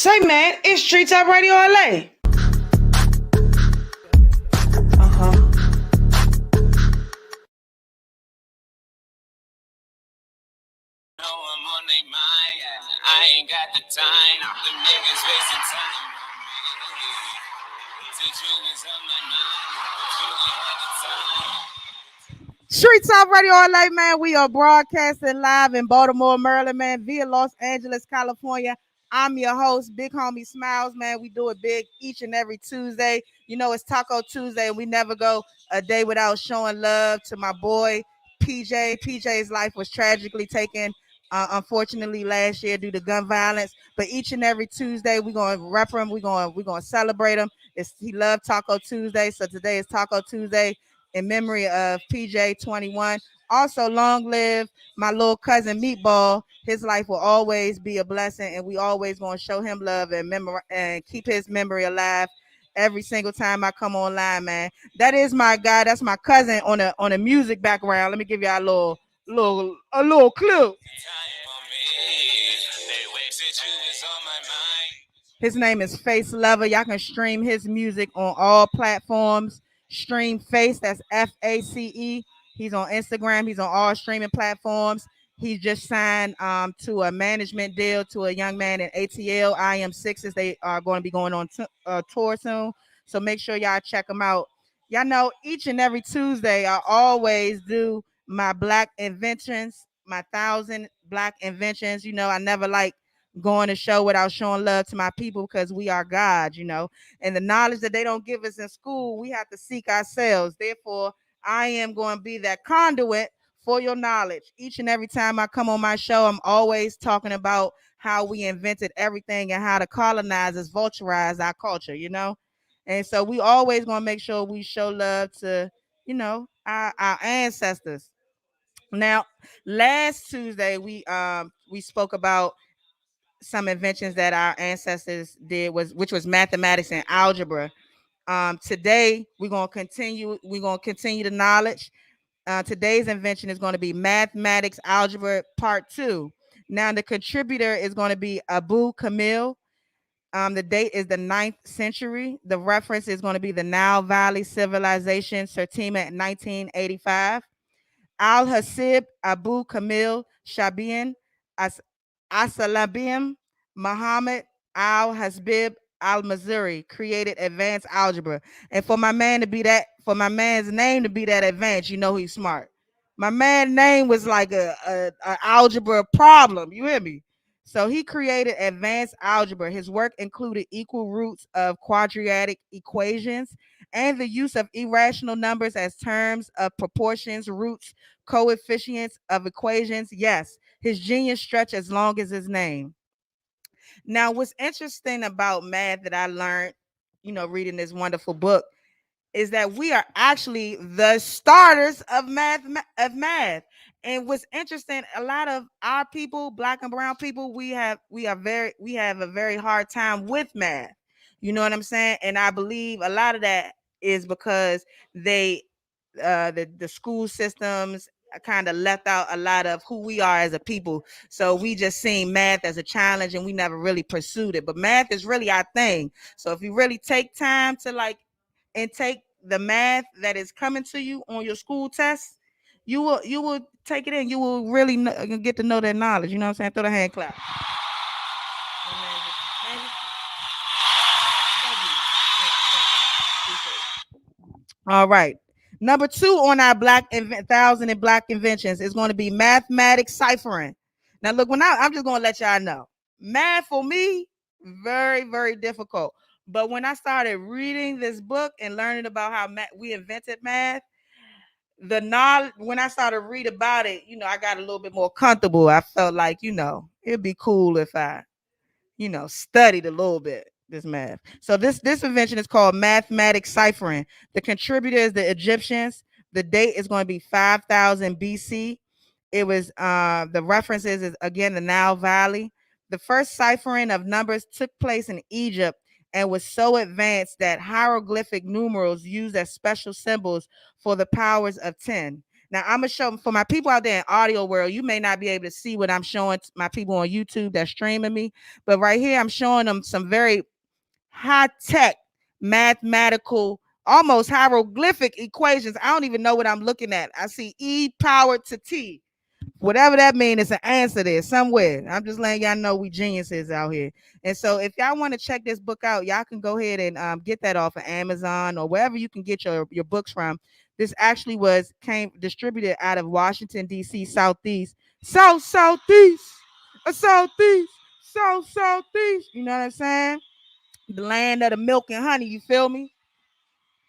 Say, man, it's Street Top Radio LA. I'm on their mind. I ain't got the time. The niggas wasting time on me. Since you was on my mind, but you ain't had the time. Street Talk Radio all night, man. We are broadcasting live in Baltimore, Maryland, man, via Los Angeles, California. I'm your host, Big Homie Smiles, man. We do it big each and every Tuesday. You know, it's Taco Tuesday, and we never go a day without showing love to my boy, PJ. PJ's life was tragically taken, unfortunately, last year due to gun violence. But each and every Tuesday, we're going to rep him. We're going to celebrate him. He loved Taco Tuesday, so today is Taco Tuesday in memory of PJ 21. Also, long live my little cousin Meatball. His life will always be a blessing, and we always going to show him love and keep his memory alive every single time I come online, man. That is my guy. That's my cousin on a music background. Let me give y'all a little clue. His name is Face Lover. Y'all can stream his music on all platforms. Stream Face, that's FACE. He's on Instagram. He's on all streaming platforms. He just signed to a management deal to a young man in ATL. I Am Sixes. They are going to be going on tour soon. So make sure y'all check them out. Y'all know each and every Tuesday, I always do my Black inventions, my 1,000 Black inventions. You know, I never like going to show without showing love to my people because we are God, you know, and the knowledge that they don't give us in school, we have to seek ourselves. Therefore, I am going to be that conduit for your knowledge. Each and every time I come on my show, I'm always talking about how we invented everything and how the colonizers vulturized our culture, you know. And so we always going to make sure we show love to, you know, our ancestors. Now, last Tuesday we spoke about some inventions that our ancestors did, which was mathematics and algebra. Today we're gonna continue. We're gonna continue the knowledge. Today's invention is going to be mathematics algebra part 2. Now the contributor is going to be Abu Kamil. The date is the 9th century. The reference is going to be the Nile Valley Civilization, Sertima, 1985. Al Hasib Abu Kamil Shabian Asalabim Muhammad Al Hasbib Al Missouri created advanced algebra. And for my man's name to be that advanced, you know he's smart. My man's name was like a algebra problem. You hear me? So he created advanced algebra. His work included equal roots of quadratic equations and the use of irrational numbers as terms of proportions, roots, coefficients of equations. Yes, his genius stretched as long as his name. Now, what's interesting about math that I learned, you know, reading this wonderful book, is that we are actually the starters of math. And what's interesting, a lot of our people, Black and brown people, we have a very hard time with math. You know what I'm saying? And I believe a lot of that is because they the school systems kind of left out a lot of who we are as a people. So we just seen math as a challenge and we never really pursued it. But math is really our thing. So if you really take time to and take the math that is coming to you on your school test, you will take it in. You will really get to know that knowledge. You know what I'm saying? Throw the hand clap. All right. Number 2 on our 1,000 and Black inventions is going to be mathematics ciphering. Now, look, I'm just going to let y'all know, math for me, very, very difficult. But when I started reading this book and learning about how we invented math, the knowledge, when I started read about it, you know, I got a little bit more comfortable. I felt like, you know, it'd be cool if I, you know, studied a little bit this math. So this invention is called mathematics ciphering. The contributor is the Egyptians. The date is going to be 5,000 BC. It was the references is again the Nile Valley. The first ciphering of numbers took place in Egypt and was so advanced that hieroglyphic numerals used as special symbols for the powers of 10. Now I'm gonna show for my people out there in audio world. You may not be able to see what I'm showing my people on YouTube that's streaming me, but right here I'm showing them some very high tech mathematical, almost hieroglyphic equations. I don't even know what I'm looking at. I see E powered to T. Whatever that means, it's an answer there somewhere. I'm just letting y'all know we geniuses out here. And so if y'all want to check this book out, y'all can go ahead and get that off of Amazon or wherever you can get your books from. This actually came distributed out of Washington, D.C., Southeast. Southeast. Southeast. Southeast. You know what I'm saying? The land of the milk and honey, you feel me?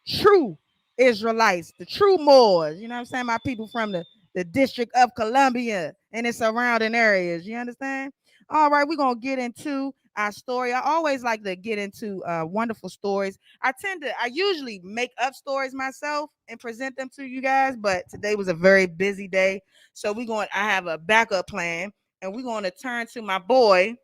True Israelites, the true Moors, you know what I'm saying? My people from the District of Columbia and its surrounding areas. You understand? All right, we're gonna get into our story. I always like to get into wonderful stories. I usually make up stories myself and present them to you guys, but today was a very busy day. So I have a backup plan, and we're gonna turn to my boy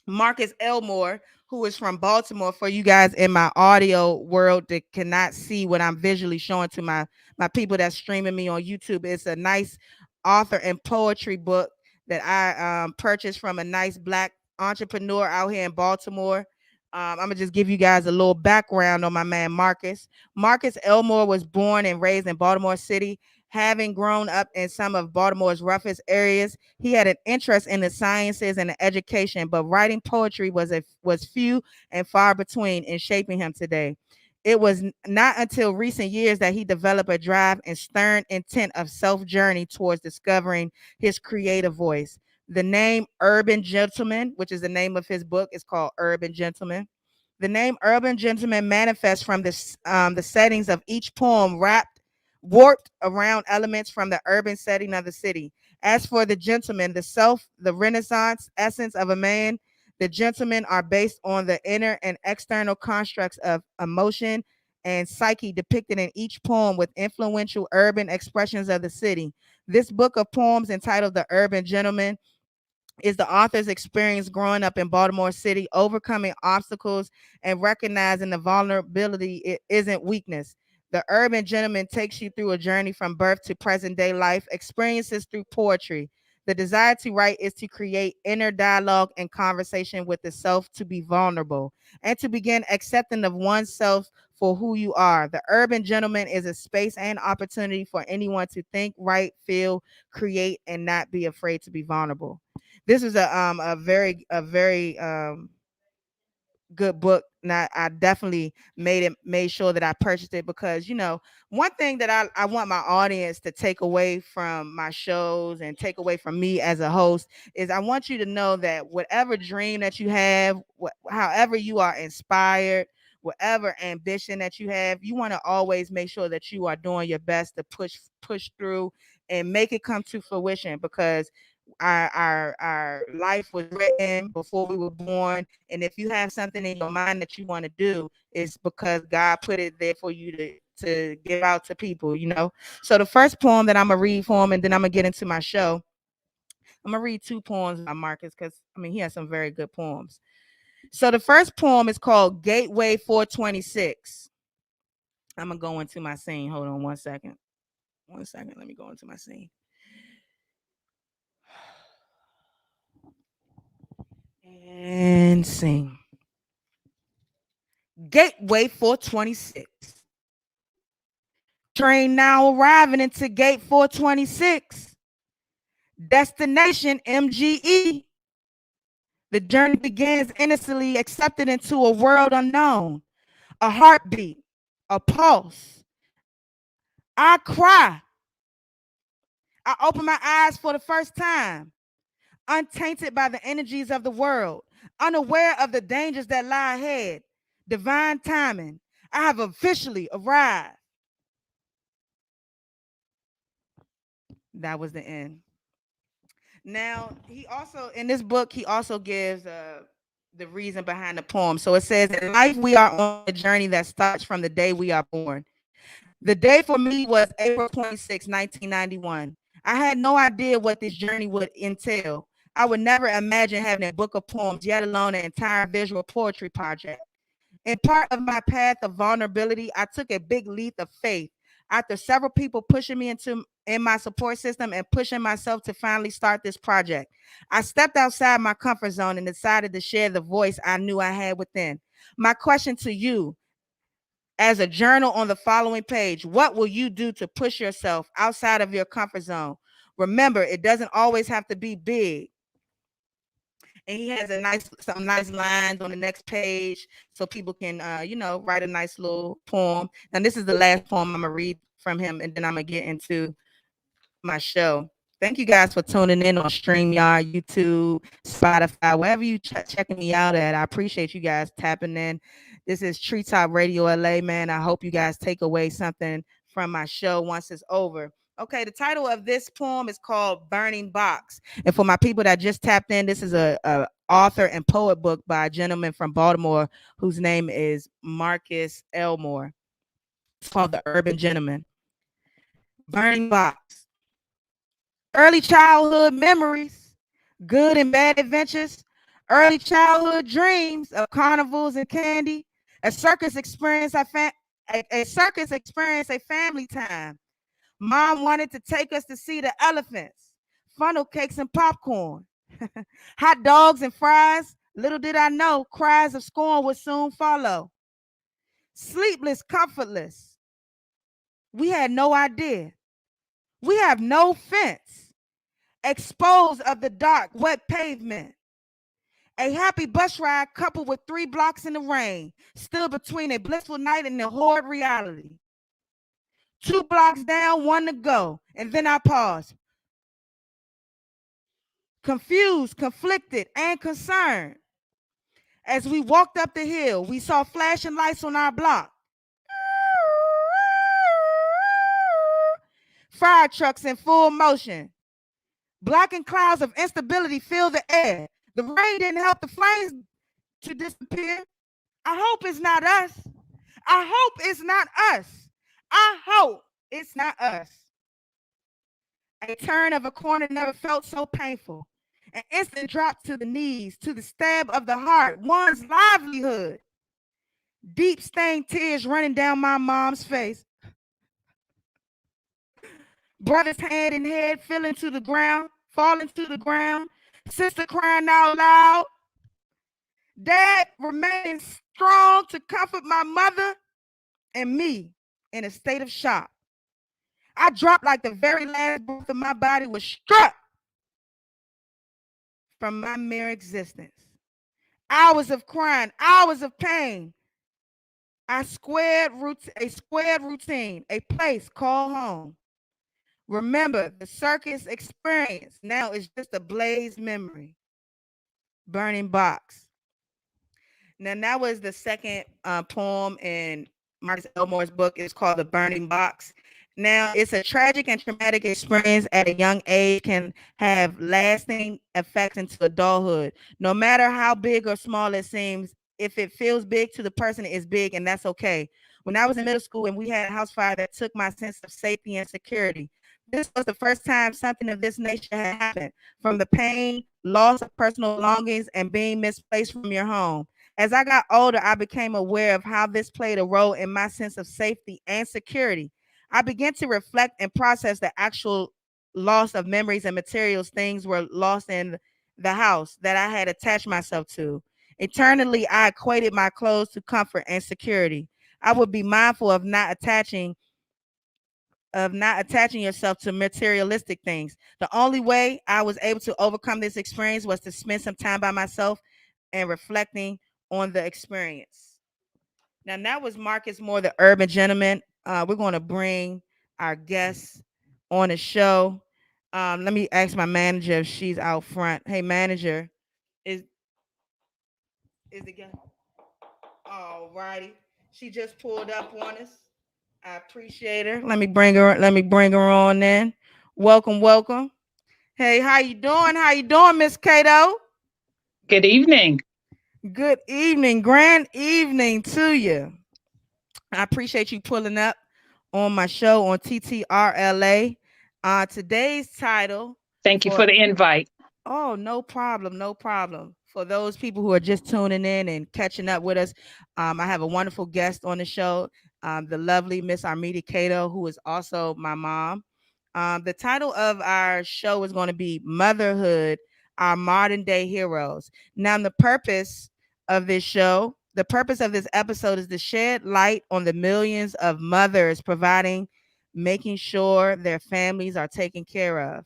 Marcus Elmore, who is from Baltimore. For you guys in my audio world that cannot see what I'm visually showing to my people that's streaming me on YouTube, it's a nice author and poetry book that I purchased from a nice black entrepreneur out here in Baltimore. I'm gonna just give you guys a little background on my man Marcus. Marcus Elmore was born and raised in Baltimore City. Having grown up in some of Baltimore's roughest areas, he had an interest in the sciences and the education, but writing poetry was few and far between in shaping him today. It was not until recent years that he developed a drive and stern intent of self-journey towards discovering his creative voice. The name Urban Gentleman, which is the name of his book, is called Urban Gentleman. The name Urban Gentleman manifests from the settings of each poem warped around elements from the urban setting of the city. As for the gentleman, the self, the renaissance essence of a man, the gentlemen are based on the inner and external constructs of emotion and psyche depicted in each poem with influential urban expressions of the city. This book of poems entitled The Urban Gentleman is the author's experience growing up in Baltimore City, overcoming obstacles and recognizing the vulnerability it isn't weakness. The Urban Gentleman takes you through a journey from birth to present day life, experiences through poetry. The desire to write is to create inner dialogue and conversation with the self, to be vulnerable and to begin accepting of oneself for who you are. The Urban Gentleman is a space and opportunity for anyone to think, write, feel, create, and not be afraid to be vulnerable. This is a very good book. Now I definitely made sure that I purchased it because one thing that I want my audience to take away from my shows and take away from me as a host is I want you to know that whatever dream that you have, however you are inspired, whatever ambition that you have, you want to always make sure that you are doing your best to push through and make it come to fruition because our life was written before we were born, and if you have something in your mind that you want to do, it's because God put it there for you to give out to people. So the first poem that I'm gonna read for him, and then I'm gonna get into my show. I'm gonna read two poems by Marcus because he has some very good poems. So the first poem is called Gateway 426. I'm gonna go into my scene. Hold on 1 second. 1 second. Let me go into my scene. And sing. Gateway 426. Train now arriving into gate 426. Destination MGE. The journey begins innocently accepted into a world unknown. A heartbeat, a pulse. I cry. I open my eyes for the first time, untainted by the energies of the world, unaware of the dangers that lie ahead. Divine timing. I have officially arrived. That was the end. Now, he also, in this book, he also gives the reason behind the poem. So it says, in life, we are on a journey that starts from the day we are born. The day for me was April 26, 1991. I had no idea what this journey would entail. I would never imagine having a book of poems, yet alone an entire visual poetry project. In part of my path of vulnerability, I took a big leap of faith. After several people pushing me into in my support system and pushing myself to finally start this project, I stepped outside my comfort zone and decided to share the voice I knew I had within. My question to you, as a journal on the following page, what will you do to push yourself outside of your comfort zone? Remember, it doesn't always have to be big. And he has some nice lines on the next page so people can write a nice little poem. Now this is the last poem I'm gonna read from him, and then I'm gonna get into my show. Thank you guys for tuning in on StreamYard, YouTube, Spotify, wherever you checking me out at. I appreciate you guys tapping in. This is Treetop Radio LA, man. I hope you guys take away something from my show once it's over. Okay, the title of this poem is called Burning Box. And for my people that just tapped in, this is a author and poet book by a gentleman from Baltimore whose name is Marcus Elmore. It's called The Urban Gentleman. Burning Box. Early childhood memories, good and bad adventures, early childhood dreams of carnivals and candy, a circus experience, a circus experience, a family time. Mom wanted to take us to see the elephants, funnel cakes and popcorn, hot dogs and fries. Little did I know, cries of scorn would soon follow. Sleepless, comfortless. We had no idea. We have no fence. Exposed of the dark, wet pavement. A happy bus ride coupled with 3 blocks in the rain, still between a blissful night and a horrid reality. 2 blocks down, 1 to go, and then I paused. Confused, conflicted, and concerned. As we walked up the hill, we saw flashing lights on our block. Fire trucks in full motion. Blackened clouds of instability filled the air. The rain didn't help the flames to disappear. I hope it's not us. I hope it's not us. I hope it's not us. A turn of a corner never felt so painful. An instant drop to the knees, to the stab of the heart, one's livelihood. Deep stained tears running down my mom's face. Brothers hand in head, falling to the ground. Sister crying out loud. Dad remaining strong to comfort my mother and me in a state of shock. I dropped like the very last breath of my body was struck from my mere existence. Hours of crying, hours of pain. A squared routine, a place called home. Remember, the circus experience now is just a blazed memory. Burning Box. Now, that was the second poem in Marcus Elmore's book. It's called The Burning Box. Now, it's a tragic and traumatic experience at a young age can have lasting effects into adulthood. No matter how big or small it seems, if it feels big to the person, it's big, and that's okay. When I was in middle school and we had a house fire that took my sense of safety and security, this was the first time something of this nature had happened. From the pain, loss of personal belongings, and being misplaced from your home. As I got older, I became aware of how this played a role in my sense of safety and security. I began to reflect and process the actual loss of memories and materials. Things were lost in the house that I had attached myself to. Eternally, I equated my clothes to comfort and security. I would be mindful of not attaching yourself to materialistic things. The only way I was able to overcome this experience was to spend some time by myself and reflecting on the experience. Now, that was Marcus Moore, the Urban Gentleman. We're going to bring our guests on the show. Let me ask my manager if she's out front. Hey, manager, is the guest? All righty. She just pulled up on us. I appreciate her. Let me bring her. Let me bring her on in. Welcome, welcome. Hey, how you doing? How you doing, Miss Cato? Good evening. Good evening. Grand evening to you. I appreciate you pulling up on my show on TTRLA. Today's title. Thank you for the invite. Oh, no problem. No problem. For those people who are just tuning in and catching up with us, I have a wonderful guest on the show. the lovely Miss Armida Cato, who is also my mom. The title of our show is going to be Motherhood, Our Modern Day Heroes. Now, the purpose of this episode is to shed light on the millions of mothers making sure their families are taken care of.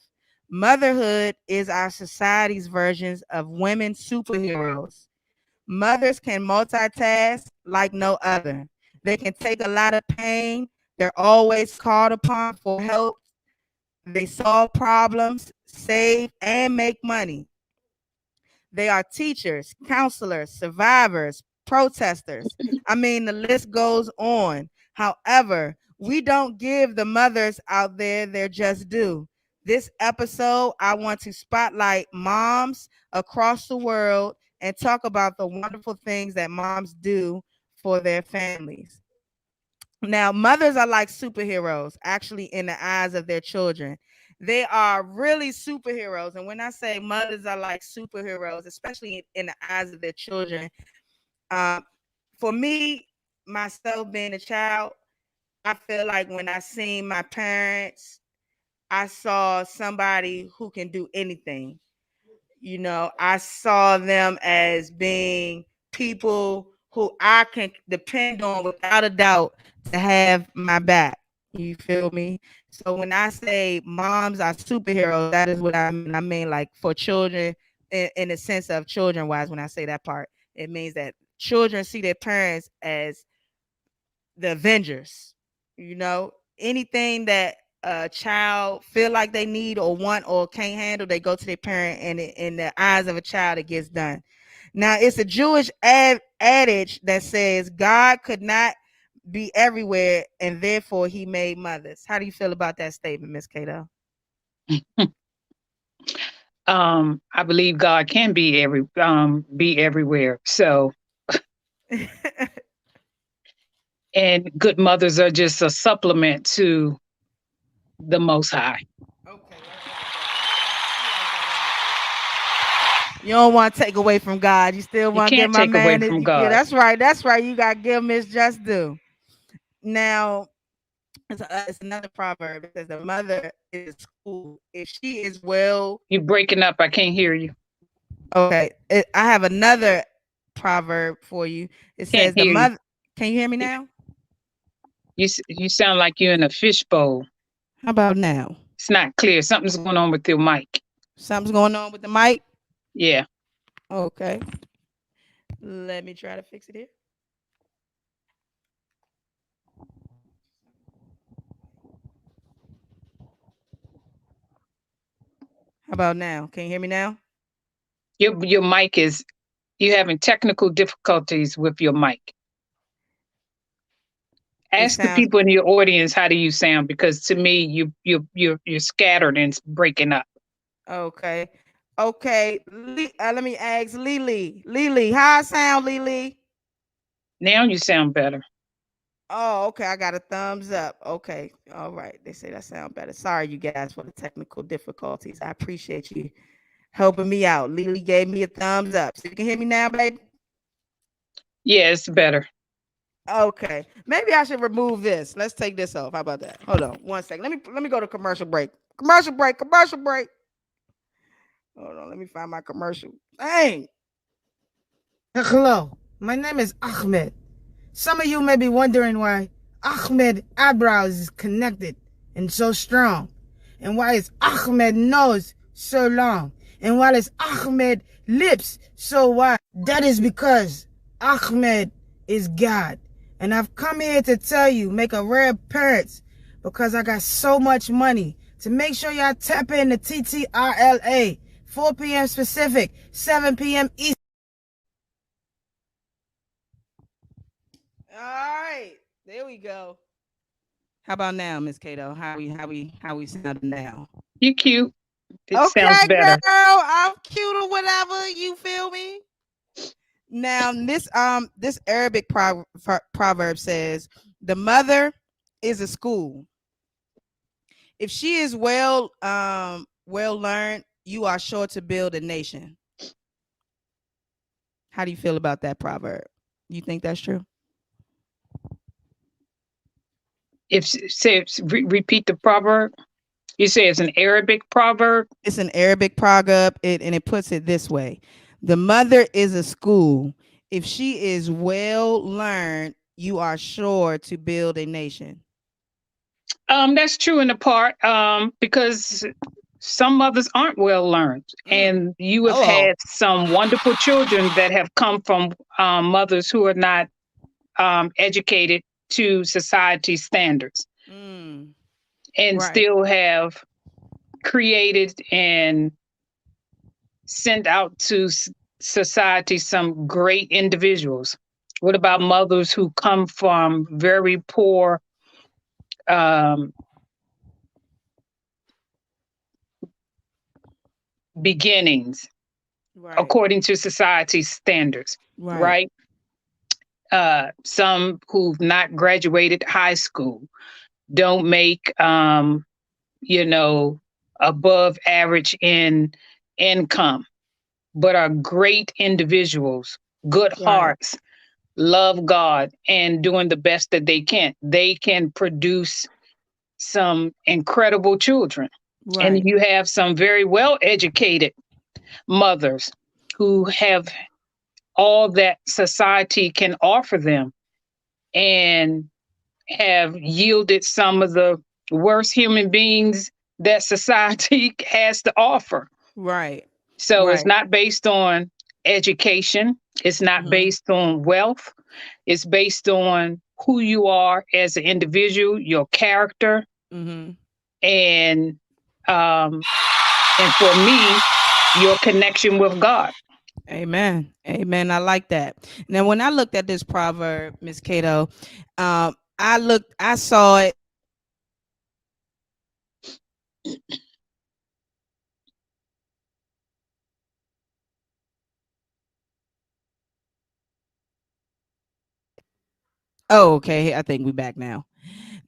Motherhood is our society's versions of women superheroes. Mothers can multitask like no other. They can take a lot of pain. They're always called upon for help. They solve problems, save, and make money. They are teachers, counselors, survivors, protesters. I mean, the list goes on. However, we don't give the mothers out there their just due. This episode, I want to spotlight moms across the world and talk about the wonderful things that moms do for their families. Now, mothers are like superheroes, actually, in the eyes of their children. They are really superheroes. And when I say mothers are like superheroes, especially in the eyes of their children, um, for me, myself being a child, I feel like when I seen my parents, I saw somebody who can do anything. I saw them as being people who I can depend on without a doubt to have my back. You feel me? So when I say moms are superheroes, that is what I mean. I mean, like, for children, in the sense of children wise, when I say that part, it means that children see their parents as the Avengers. Anything that a child feel like they need or want or can't handle, they go to their parent, and in the eyes of a child, it gets done. Now, it's a Jewish adage that says God could not be everywhere, and therefore He made mothers. How do you feel about that statement, Miss Cato? I believe God can be everywhere. So, and good mothers are just a supplement to the Most High. Okay. You don't want to take away from God. You still You want to give can't my take away man. from Yeah, God. that's right. That's right. You got to give him his just due. Now, it's another proverb. It says the mother is a school. If she is well. You're breaking up. I can't hear you. Okay. I have another proverb for you. It Can't says the hear you. mother. Can you hear me now? You sound like you're in a fishbowl. How about now? It's not clear. Something's going on with your mic. Something's going on with the mic? Yeah. Okay. Let me try to fix it here. How about now? Can you hear me now? Your mic is, you're having technical difficulties with your mic. Ask the people in your audience, how do you sound? Because to me, you're scattered and breaking up. Okay. Okay. Let me ask Lily. Lily, how I sound, Lily? Now you sound better. Oh, okay. I got a thumbs up. Okay. All right. They say that sound better. Sorry, you guys, for the technical difficulties. I appreciate you helping me out. Lily gave me a thumbs up. So you can hear me now, baby? Yeah, it's better. Okay. Maybe I should remove this. Let's take this off. How about that? Hold on 1 second. Let me go to commercial break. Commercial break. Commercial break. Hold on. Let me find my commercial. Dang. Hello, my name is Ahmed. Some of you may be wondering why Ahmed eyebrows is connected and so strong, and why is Ahmed nose so long, and why is Ahmed lips so wide. That is because Ahmed is God, and I've come here to tell you, make a rare appearance, because I got so much money, to make sure y'all tap in to TTRLA, 4 p.m. Pacific, 7 p.m. East. All right, there we go. How about now, Miss Cato? How we sounding now? You cute. It sounds Okay, better. girl, I'm cute or whatever. You feel me? Now, this Arabic proverb says, "The mother is a school. If she is well learned, you are sure to build a nation." How do you feel about that proverb? You think that's true? If say repeat the proverb, you say it's an Arabic proverb. It's an Arabic proverb, and it puts it this way: the mother is a school. If she is well learned, you are sure to build a nation. That's true in a part, because some mothers aren't well learned, Mm. and you have Hello. had some wonderful children that have come from mothers who are not educated to society standards, Mm. and Right. still have created and sent out to society some great individuals. What about mothers who come from very poor um, beginnings Right. according to society standards, Right. right? Some who've not graduated high school don't make, you know, above average in income, but are great individuals, good Right. hearts, love God, and doing the best that they can. They can produce some incredible children. And Right. you have some very well educated mothers who have all that society can offer them and have yielded some of the worst human beings that society has to offer. Right. So it's Right. not based on education, it's not Mhm. based on wealth, it's based on who you are as an individual, your character, Mhm. and um, and for me, your connection with God. Amen. Amen. I like that. Now, when I looked at this proverb, Miss Cato, I saw it. Oh, okay. I think we back now.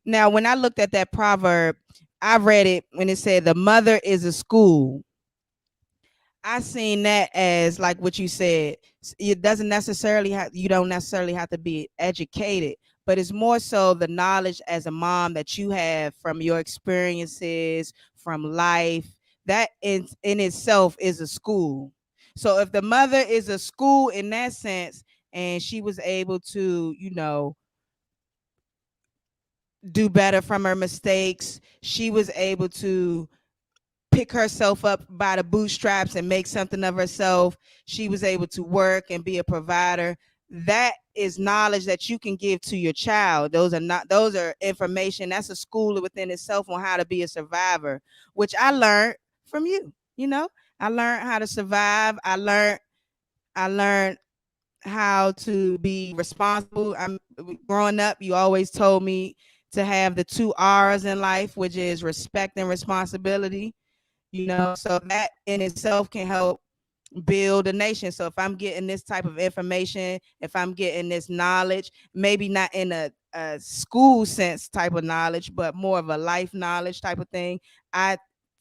Now, when I looked at that proverb, I read it when it said the mother is a school. I seen that as like what you said. It doesn't necessarily have you don't necessarily have to be educated, but it's more so the knowledge as a mom that you have from your experiences, from life. That in itself is a school. So if the mother is a school in that sense, and she was able to, do better from her mistakes, she was able to pick herself up by the bootstraps and make something of herself. She was able to work and be a provider. That is knowledge that you can give to your child. Those are information. That's a school within itself on how to be a survivor, which I learned from you. I learned how to survive. I learned how to be responsible. I'm growing up, you always told me to have the two R's in life, which is respect and responsibility. So that in itself can help build a nation. So if I'm getting this type of information, if I'm getting this knowledge, maybe not in a school sense type of knowledge, but more of a life knowledge type of thing, I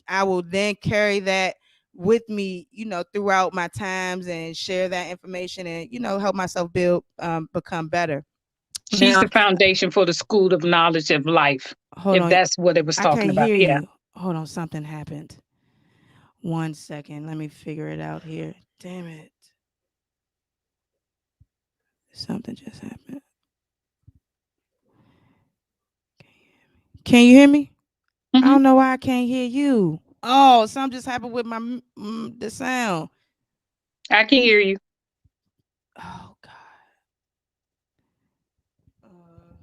I will then carry that with me, throughout my times and share that information and help myself build become better. She's Now, the foundation for the school of knowledge of life, hold if on. that's what it was I talking can't about. hear Yeah. you. Hold on, something happened. 1 second. Let me figure it out here. Damn it. Something just happened. Can you hear me? I Hmm. don't know why I can't hear you. Oh, something just happened with my the sound. I can hear you. Oh God. Uh,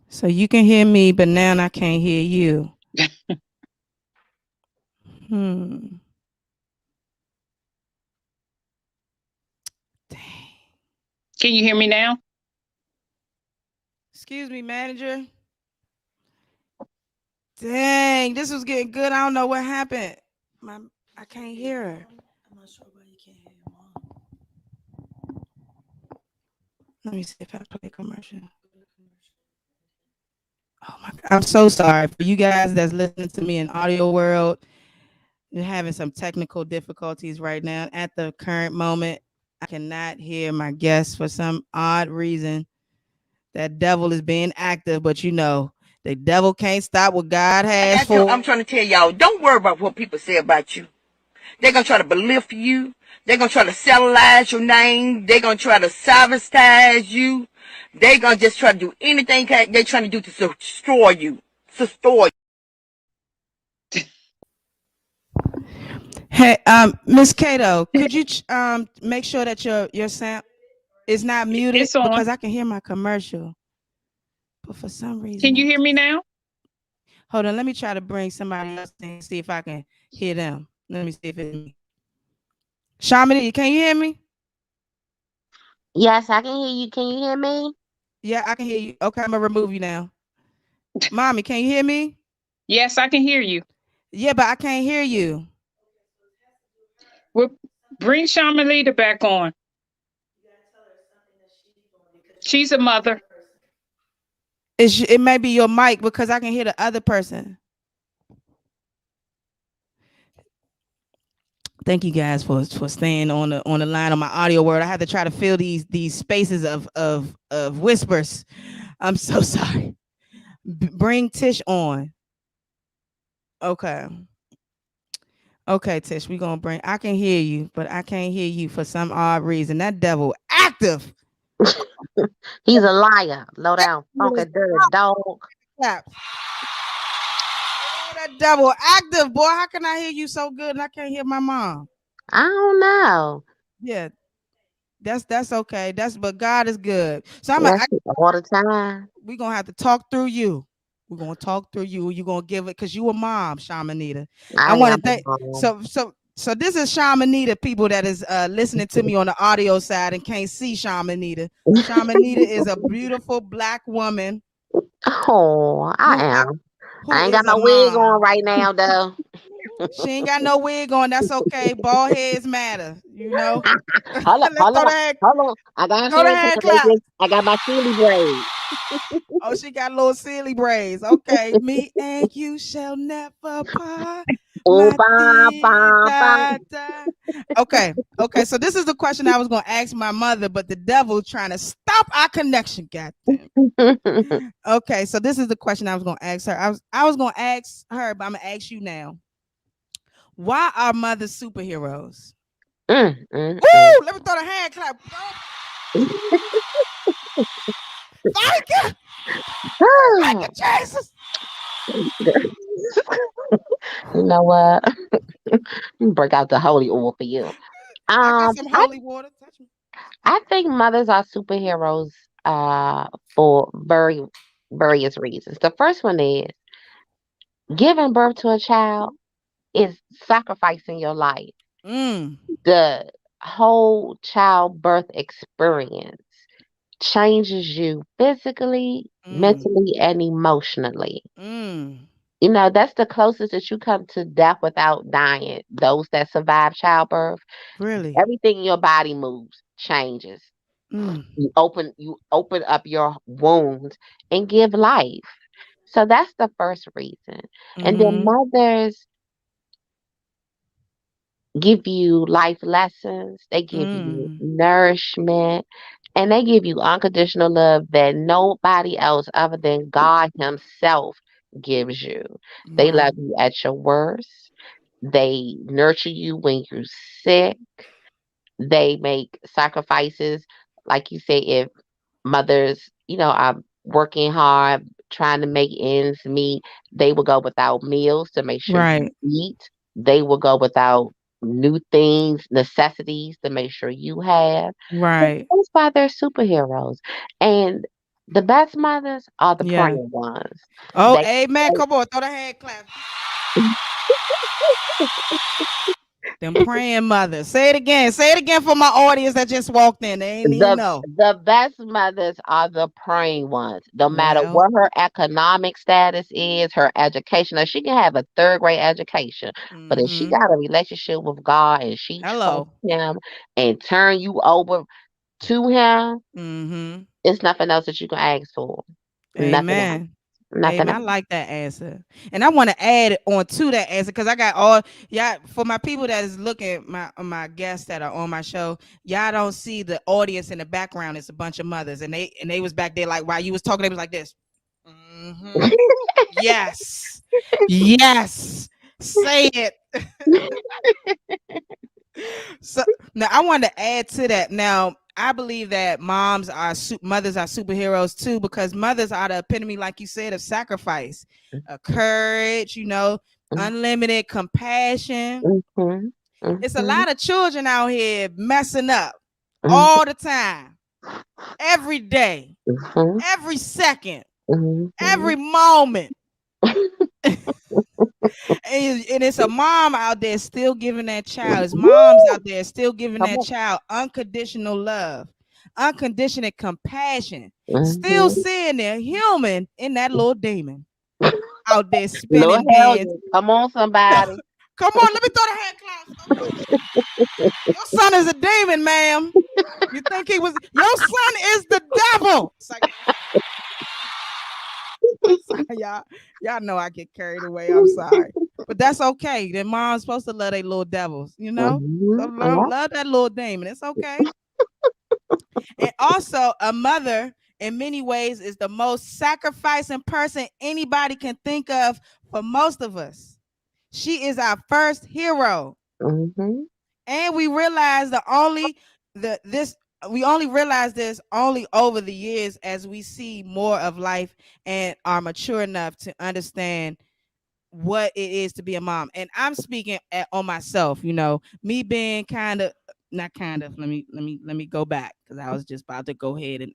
so you can hear me, but now I can't hear you. Hmm. Dang. Can you hear me now? Excuse me, manager. Dang, this was getting good. I don't know what happened. My, I can't hear her. I'm not sure why you can't hear your mom. Let me see if I play a commercial. Oh my God. I'm so sorry for you guys that's listening to me in audio world. You're having some technical difficulties right now at the current moment. I cannot hear my guest for some odd reason. That devil is being active, but the devil can't stop what God has for I'm him. trying to tell y'all, don't worry about what people say about you. They're gonna try to belittle you. They're gonna try to cellulize your name. They're gonna try to sabotage you. They're gonna just try to do anything they're trying to do to destroy you. Destroy. Hey, Miss Cato, could you make sure that your sound is not muted It's on. because I can hear my commercial, but for some reason Can you I hear me just now? hold on. Let me try to bring somebody else in and see if I can hear them. Let me see if it's me. Shamini, can you hear me? Yes, I can hear you. Can you hear me? Yeah, I can hear you. Okay, I'm gonna remove you now. Mommy, can you hear me? Yes, I can hear you. Yeah, but I can't hear you. We'll bring Shamalita back on. She's a mother. It may be your mic because I can hear the other person. Thank you guys for staying on the line on my audio word. I had to try to fill these spaces of whispers. I'm so sorry. Bring Tish on. Okay. Okay, Tish, we gonna bring. I can hear you, but I can't hear you for some odd reason. That devil active. He's a liar. Low down, funky, dirty dog. Clap. Oh, that devil active, boy. How can I hear you so good and I can't hear my mom? I don't know. Yeah, that's okay. But God is good. So Yes, all the time. we gonna have to talk through you. We're gonna talk through you. You're gonna give it because you a mom, Shamanita. I I want to am. thank so this is Shamanita, people that is listening to me on the audio side and can't see Shamanita. Shamanita is a beautiful black woman Oh, who I am. who I ain't is got a my wig on mom. right now, though. She ain't got no wig on. That's okay. Bald heads matter, Hold on, Let's hold throw the on, head, hold on. I got throw the hair hand clap. clap. I got my silly braid. Oh, she got little silly braids. Okay, me and you shall never part. Oh, My bam, dear bam, bam. da, da. Okay. So this is the question I was gonna ask my mother, but the devil trying to stop our connection. Goddamn. Okay, so this is the question I was gonna ask her. I was gonna ask her, but I'm gonna ask you now. Why are mothers superheroes? Mm, mm, mm. Woo! Let me throw the hand clap. Thank you, thank you, Jesus. You know what? Break out the holy oil for you. I got Um, some I holy water. Touch me. I think mothers are superheroes for various reasons. The first one is giving birth to a child is sacrificing your life. Mm, The whole childbirth experience changes you physically, mm, mentally, and emotionally. mm. That's the closest that you come to death without dying. Those that survive childbirth, Really? everything in your body moves, changes. Mm, You open up your wounds and give life. So that's the first reason. And then mm-hmm. mothers give you life lessons, they give you Mm. nourishment, and they give you unconditional love that nobody else other than God Himself gives you. They Wow. love you at your worst. They nurture you when you're sick. They make sacrifices. Like you say, if mothers, are working hard, trying to make ends meet, they will go without meals to make sure you Right. eat. They will go without new things, necessities to make sure you have. So Right. that's why they're superheroes. And the best mothers are the Yeah. praying ones. Oh, They, amen. Come on, throw the hand clap. Them praying mothers. Say it again. Say it again for my audience that just walked in. They ain't even The know. the best mothers are the praying ones. No matter Well. what her economic status is, her education. Now she can have a third grade education, but if she Mm-hmm. got a relationship with God and she trusts Hello. Him and turn you over to Him, Mm-hmm. it's nothing else that you can ask for. Nothing else. Amen. I'm not Amen. gonna. I like that answer. And I want to add on to that answer because I got all y'all for my people that is looking, my guests that are on my show, y'all don't see the audience in the background. It's a bunch of mothers and they was back there like while you was talking, they was like this. Mm-hmm. Yes. Yes. Say it. So now I want to add to that. Now I believe that mothers are superheroes too because mothers are the epitome, like you said, of sacrifice, courage. Unlimited compassion. Mhm. It's a Mhm. lot of children out here messing up Mhm. all the time, every day, Mhm. every second, every Mhm. moment. And it's a mom out there still giving that child. It's moms Woo! out there still giving Come that on. child unconditional love, unconditional compassion, still Mhm. seeing their human in that little demon out there Little spinning bands. hellion. Come on, somebody. Come on, let me throw the hand claps. Okay. Your son is a demon, ma'am. You think he was your son is the devil. It's like, I'm sorry, y'all. Y'all know I get carried away. I'm sorry. But that's okay. Their mom's supposed to love their little devils, you know? So Mhm. love, Yeah. love that little demon. It's okay. And also, a mother, in many ways, is the most sacrificing person anybody can think of for most of us. She is our first hero. Mhm. And we realize the this we only realize this only over the years as we see more of life and are mature enough to understand what it is to be a mom. And I'm speaking on myself, me being kind of not kind of let me go back because I was just about to go ahead and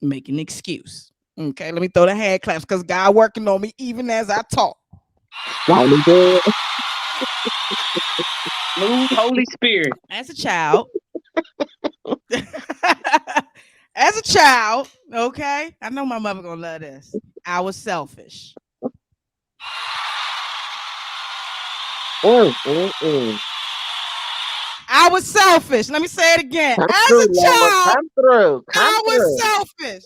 make an excuse. Okay, let me throw the hand claps because God working on me even as I talk. Won't he do it? Move, Holy Spirit. As a child, as a child, okay, I know my mother gonna love this. I was selfish. Mm. I was selfish. Let me say it again. Come As through, a Lord. child, Come through. Come I was through. selfish.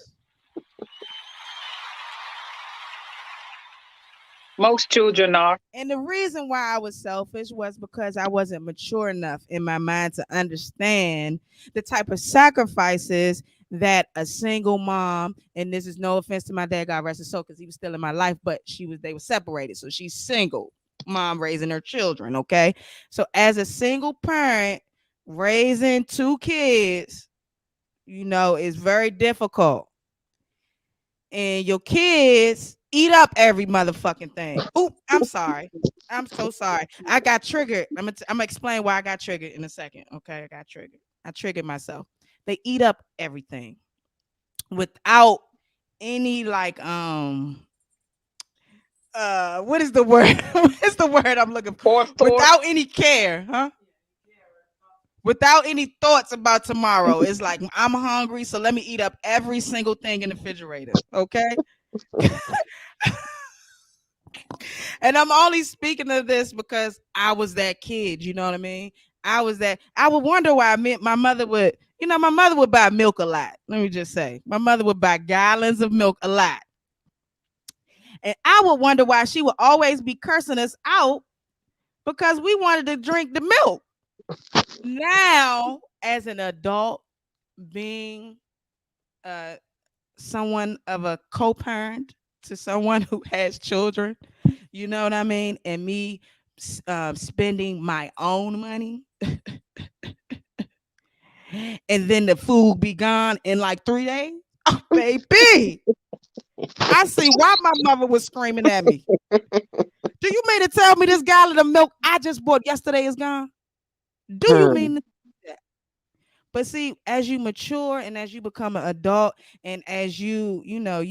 Most children are. And the reason why I was selfish was because I wasn't mature enough in my mind to understand the type of sacrifices that a single mom, and this is no offense to my dad, God rest his soul, because he was still in my life, but they were separated. So she's single, mom raising her children. Okay. So as a single parent, raising two kids, is very difficult. And your kids eat up every motherfucking thing. Oop, I'm sorry. I'm so sorry. I got triggered. I'm gonna explain why I got triggered in a second. Okay, I got triggered. I triggered myself. They eat up everything without any like what is the word? What is the word I'm looking for? Forethought. Without any care, huh? Without any thoughts about tomorrow. It's like I'm hungry, so let me eat up every single thing in the refrigerator. Okay. And I'm only speaking of this because I was that kid. You know what I mean? I was that. I would wonder why my mother would, my mother would buy milk a lot. Let me just say, my mother would buy gallons of milk a lot. And I would wonder why she would always be cursing us out because we wanted to drink the milk. Now, as an adult, being uh, someone of a co-parent to someone who has children, you know what I mean? And me spending my own money and then the food be gone in like 3 days. Oh, baby. I see why my mother was screaming at me. Do you mean to tell me this gallon of milk I just bought yesterday is gone? Do you Hmm. mean that? But see, as you mature and as you become an adult and as you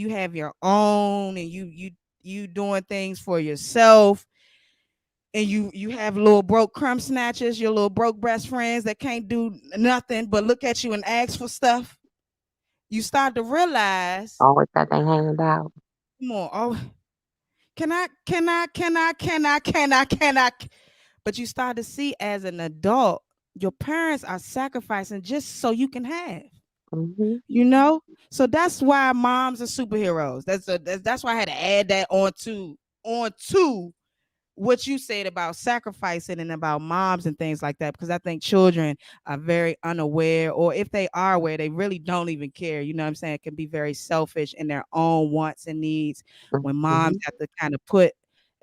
have your own and you doing things for yourself and you have little broke crumb snatchers, your little broke best friends that can't do nothing but look at you and ask for stuff. You start to realize, Always got their hand out. come on, oh, can I? But you start to see as an adult, your parents are sacrificing just so you can have. Mm-hmm. you know. So that's why moms are superheroes. That's why I had to add that onto what you said about sacrificing and about moms and things like that, because I think children are very unaware, or if they are aware, they really don't even care. You know what I'm saying? It can be very selfish in their own wants and needs when moms Mm-hmm. have to kind of put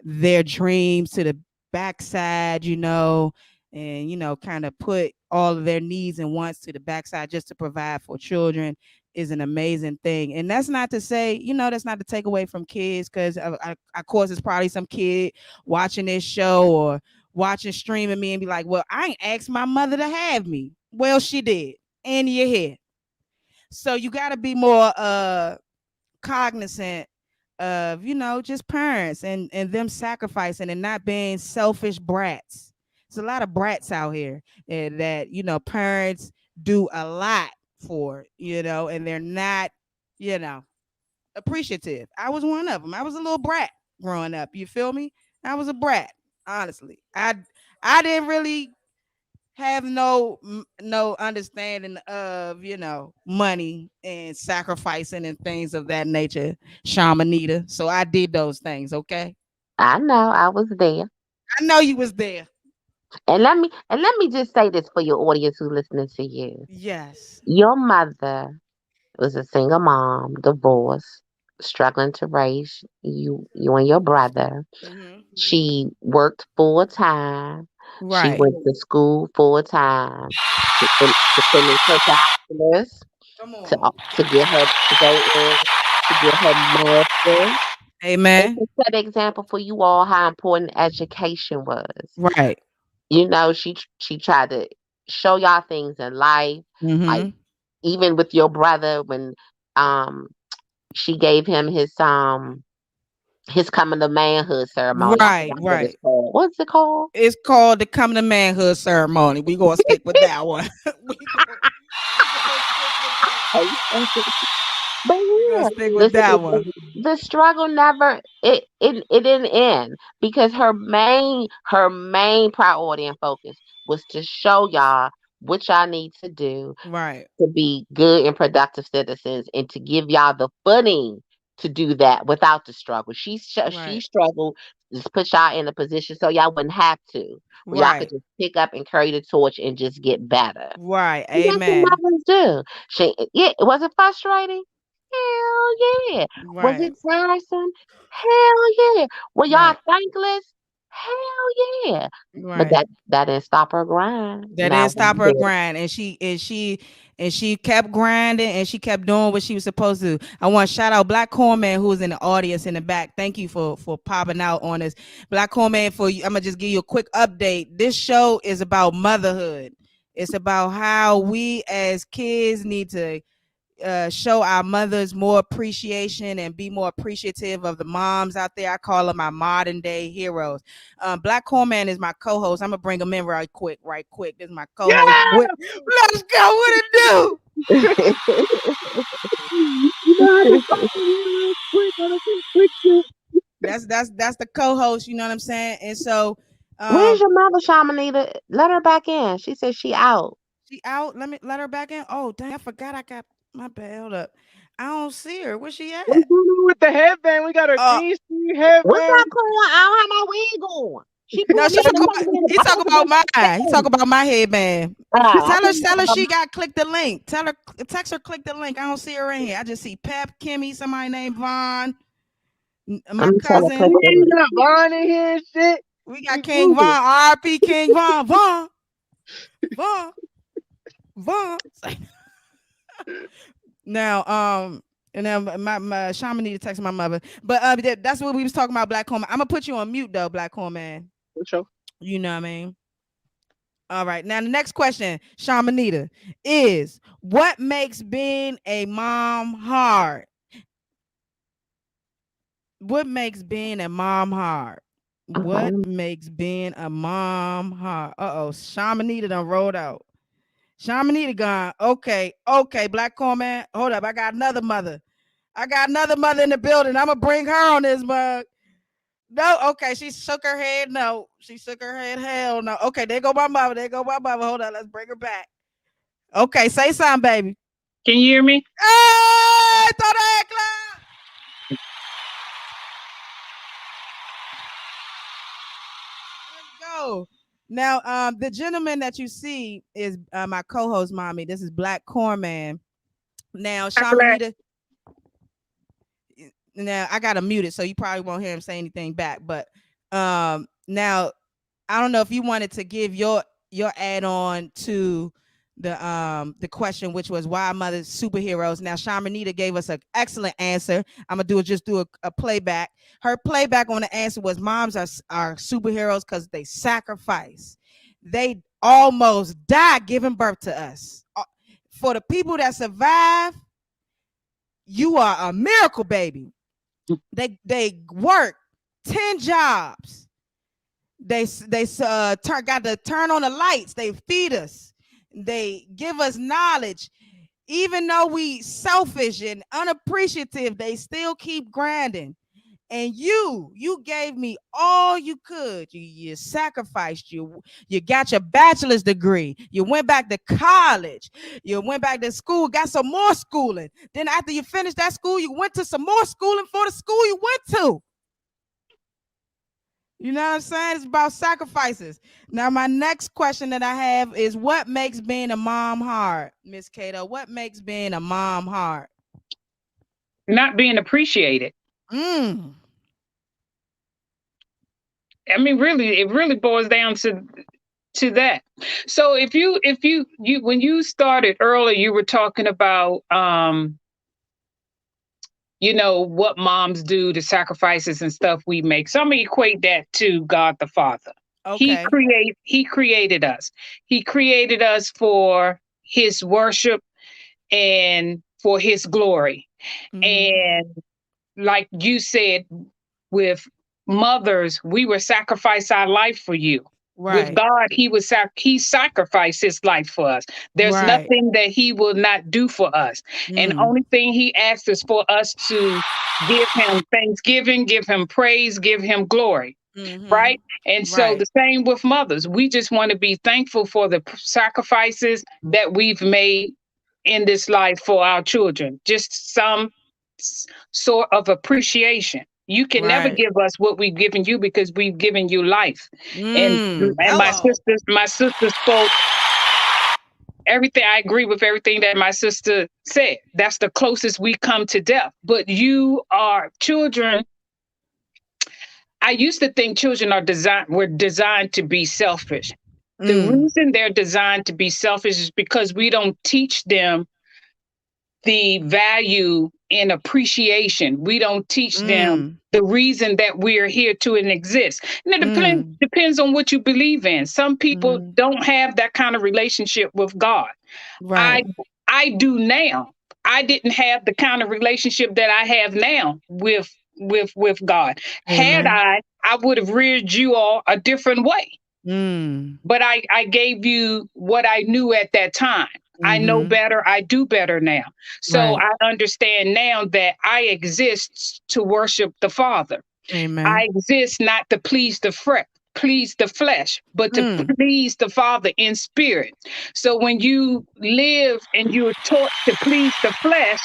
their dreams to the backside, and kind of put all of their needs and wants to the backside just to provide for children is an amazing thing. And that's not to say, that's not to take away from kids, because of course it's probably some kid watching this show or watching streaming me and be like, well, I ain't asked my mother to have me. Well, she did. And you're here. So you got to be more cognizant of, just parents and them sacrificing and not being selfish brats. There's a lot of brats out here that, parents do a lot for, and they're not, you know, appreciative. I was one of them. I was a little brat growing up. You feel me? I was a brat. Honestly, I didn't really have no understanding of money and sacrificing and things of that nature, Shamanita. So I did those things. Okay, I know I was there. I know you was there. And let me just say this for your audience who's listening to you. Yes. Your mother was a single mom, divorced, struggling to raise you and your brother. Hmm. She worked full time. She Right. went to school full time to finish her bachelor's, Come to on. to get her to go in to get her master's, and Amen. to set an example for you all how important education was. Right. She tried to show y'all things in life, like Hmm. even with your brother when um she gave him his coming to manhood ceremony. I Right. forgot what it's Right. called. What's it called? It's called the coming to manhood ceremony. We gonna stick with that one. We gonna stick with that. But We gonna yeah, stick with listen, that one. the struggle never it didn't end because her main priority and focus was to show y'all what y'all need to do Right. to be good and productive citizens and to give y'all the footing to do that without the struggle. She Right. struggled to put y'all in a position so y'all wouldn't have to, where y'all could Right. just pick up and carry the torch and just get better. Right. And that's what Amen. mothers do. Yeah, was it frustrating? Hell yeah. Was Right. it tiresome? Hell yeah. Were y'all Right. thankless? Hell yeah. But Right. that didn't stop her grind. That Now didn't stop one her day, grind, and she kept grinding, and she kept doing what she was supposed to. I want to shout out Black Cornman, who was in the audience in the back. Thank you for popping out on us, Black Cornman. For you, I'm gonna just give you a quick update. This show is about motherhood. It's about how we as kids need to show our mothers more appreciation and be more appreciative of the moms out there. I call them my modern day heroes. Black Corman is my co-host. I'm gonna bring him in right quick, right quick. This is my co-host. Yeah. Let's go. What it do? You know how to find me real quick on a quick tip. That's the co-host. You know what I'm saying? And so, where's um, your mother, Shamanita? Let her back in. She said she out. she out. Let her back in. Oh, dang! I forgot. I got my bad. Hold up. I don't see her. Where's she What's at? going on with the headband? We got a Uh, green screen What's headband. up, Corn? I don't have my wig on. She No, pulled she me in talking the about middle of the he talking about mine. He podcast. talking about my headband. I Tell her, thought you tell talking her about she got click the link. Tell her, text her, click the link. I don't see her in here. I just see Pep, Kimmy, somebody named Vaughn, I'm my gonna tell her click cousin. We the ain't link. got Vaughn in here and shit. We got We King Vaughn, moving. RP King Vaughn, Vaughn, Vaughn. Now, and then my shaman need to text my mother. But that's what we was talking about, Black Corn. I'm gonna put you on mute though, Black Corn man. For sure. You know what I mean? All right. Now the next question, Shamanita, is what makes being a mom hard? What makes being a mom hard? What Okay. makes being a mom hard? Uh-oh, Shamanita done rolled out. Shamanita gone. Okay, okay, Black Corn man. Hold up. I got another mother. I got another mother in the building. I'm gonna bring her on this mug. No, okay. She shook her head. No, she shook her head. Hell no. Okay, there go my mother. There go my mother. Hold on. Let's bring her back. Okay, say something, baby. Can you hear me? Hey, throw that clap. Let's go. Now, the gentleman that you see is my co-host, mommy. This is Black Corman. Now, I'm glad. Shamanita. Now, I got to mute it, so you probably won't hear him say anything back. But now, I don't know if you wanted to give your add on to the question, which was why mothers superheroes. Now, Shamanita gave us an excellent answer. I'm gonna do a playback. Her playback on the answer was moms are superheroes because they sacrifice. They almost die giving birth to us. For the people that survive, you are a miracle, baby. They work 10 jobs. Got to turn on the lights. They feed us. They give us knowledge. Even though we selfish and unappreciative, they still keep grinding. And you gave me all you could. You sacrificed. You got your bachelor's degree. You went back to college. You went back to school, got some more schooling. Then after you finished that school, you went to some more schooling for the school you went to. You know what I'm saying? It's about sacrifices. Now, my next question that I have is what makes being a mom hard, Miss Cato? What makes being a mom hard? Not being appreciated. Mm. I mean, really, it really boils down to that. So if you when you started earlier, you were talking about what moms do, the sacrifices and stuff we make. So I'm gonna equate that to God the Father. Okay. He created us. He created us for his worship and for his glory. Mm-hmm. And like you said, with mothers, we would sacrifice our life for you. With Right. God, he sacrificed his life for us. There's Right. nothing that he will not do for us. And Mm. only thing he asks is for us to give him thanksgiving, give him praise, give him glory. Mm-hmm. Right. And so Right. the same with mothers. We just want to be thankful for the sacrifices that we've made in this life for our children. Just some sort of appreciation. You can never Right. give us what we've given you because we've given you life. And my Hello. sister spoke everything. I agree with everything that my sister said. That's the closest we come to death. But you are children. I used to think children were designed to be selfish. The Mm. reason they're designed to be selfish is because we don't teach them the value and appreciation. We don't teach them Mm. the reason that we're here to and exist. And it Mm. depends on what you believe in. Some people Mm. don't have that kind of relationship with God. I Right. I do now. I didn't have the kind of relationship that I have now with God. Had Amen. I would have reared you all a different way. Mm. But I gave you what I knew at that time. I know Mm-hmm. better. I do better now. So Right. I understand now that I exist to worship the Father. Amen. I exist not to please the flesh, but to Mm. please the Father in spirit. So when you live and you're taught to please the flesh,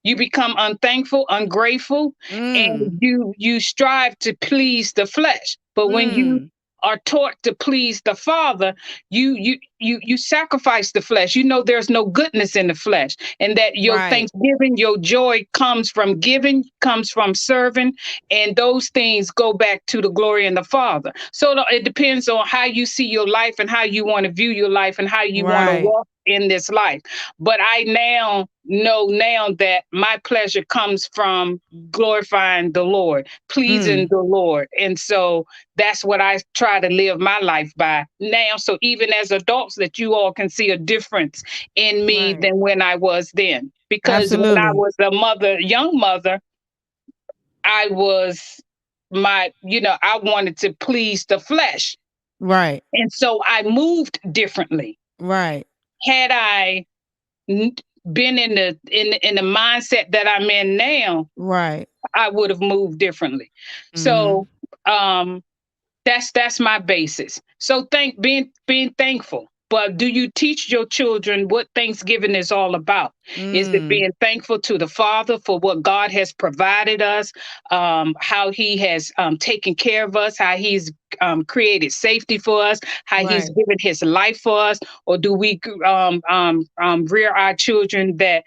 you become unthankful, ungrateful, and Mm. you strive to please the flesh. But when you Mm. are taught to please the Father, you sacrifice the flesh. You know there's no goodness in the flesh, and that your Right. thanksgiving, your joy comes from giving, comes from serving, and those things go back to the glory and the Father. So it depends on how you see your life and how you want to view your life and how you want to Right. walk in this life. But I now know now that my pleasure comes from glorifying the Lord, pleasing Mm. the Lord. And so that's what I try to live my life by now. So even as adults, that you all can see a difference in me Right. than when I was then. Because when I Absolutely. was a mother, young mother, I was I wanted to please the flesh. Right. And so I moved differently. Right. Had I n- been in the mindset that I'm in now, Right. I would have moved differently. Mm-hmm. So um that's my basis. So being thankful. But do you teach your children what Thanksgiving is all about? Is it Mm, being thankful to the Father for what God has provided us, how He has taken care of us, how He's created safety for us, how He's right. given His life for us? Or do we rear our children that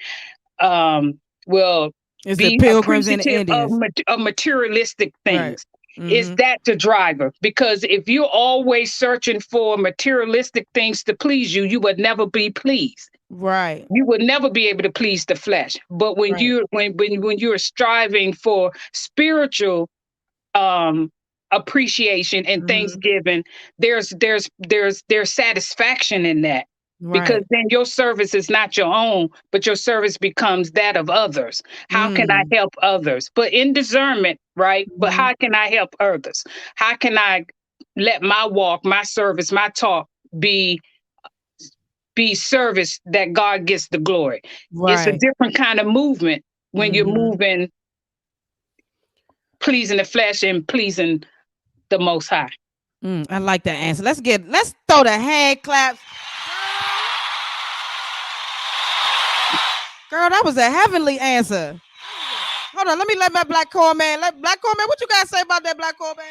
will It's the be Pilgrims and the appreciative Indians. of materialistic Right. things? Is Mm-hmm. that the driver? Because if you're always searching for materialistic things to please you, you would never be pleased. Right. You would never be able to please the flesh. But when Right. you when you're striving for spiritual um appreciation and Mm-hmm. thanksgiving, there's satisfaction in that, because Right. then your service is not your own, but your service becomes that of others. How can I Mm. help others? But in discernment, right? But Mm-hmm. how can I help others? How can I let my walk, my service, my talk be service that God gets the glory? It's a Right. different kind of movement when you're Mm-hmm. moving, pleasing the flesh and pleasing the most high. I like that answer. Let's throw the hand claps. Girl, that was a heavenly answer. Hold on, let me let my black core man. Let black core man, what you guys say about that black core man?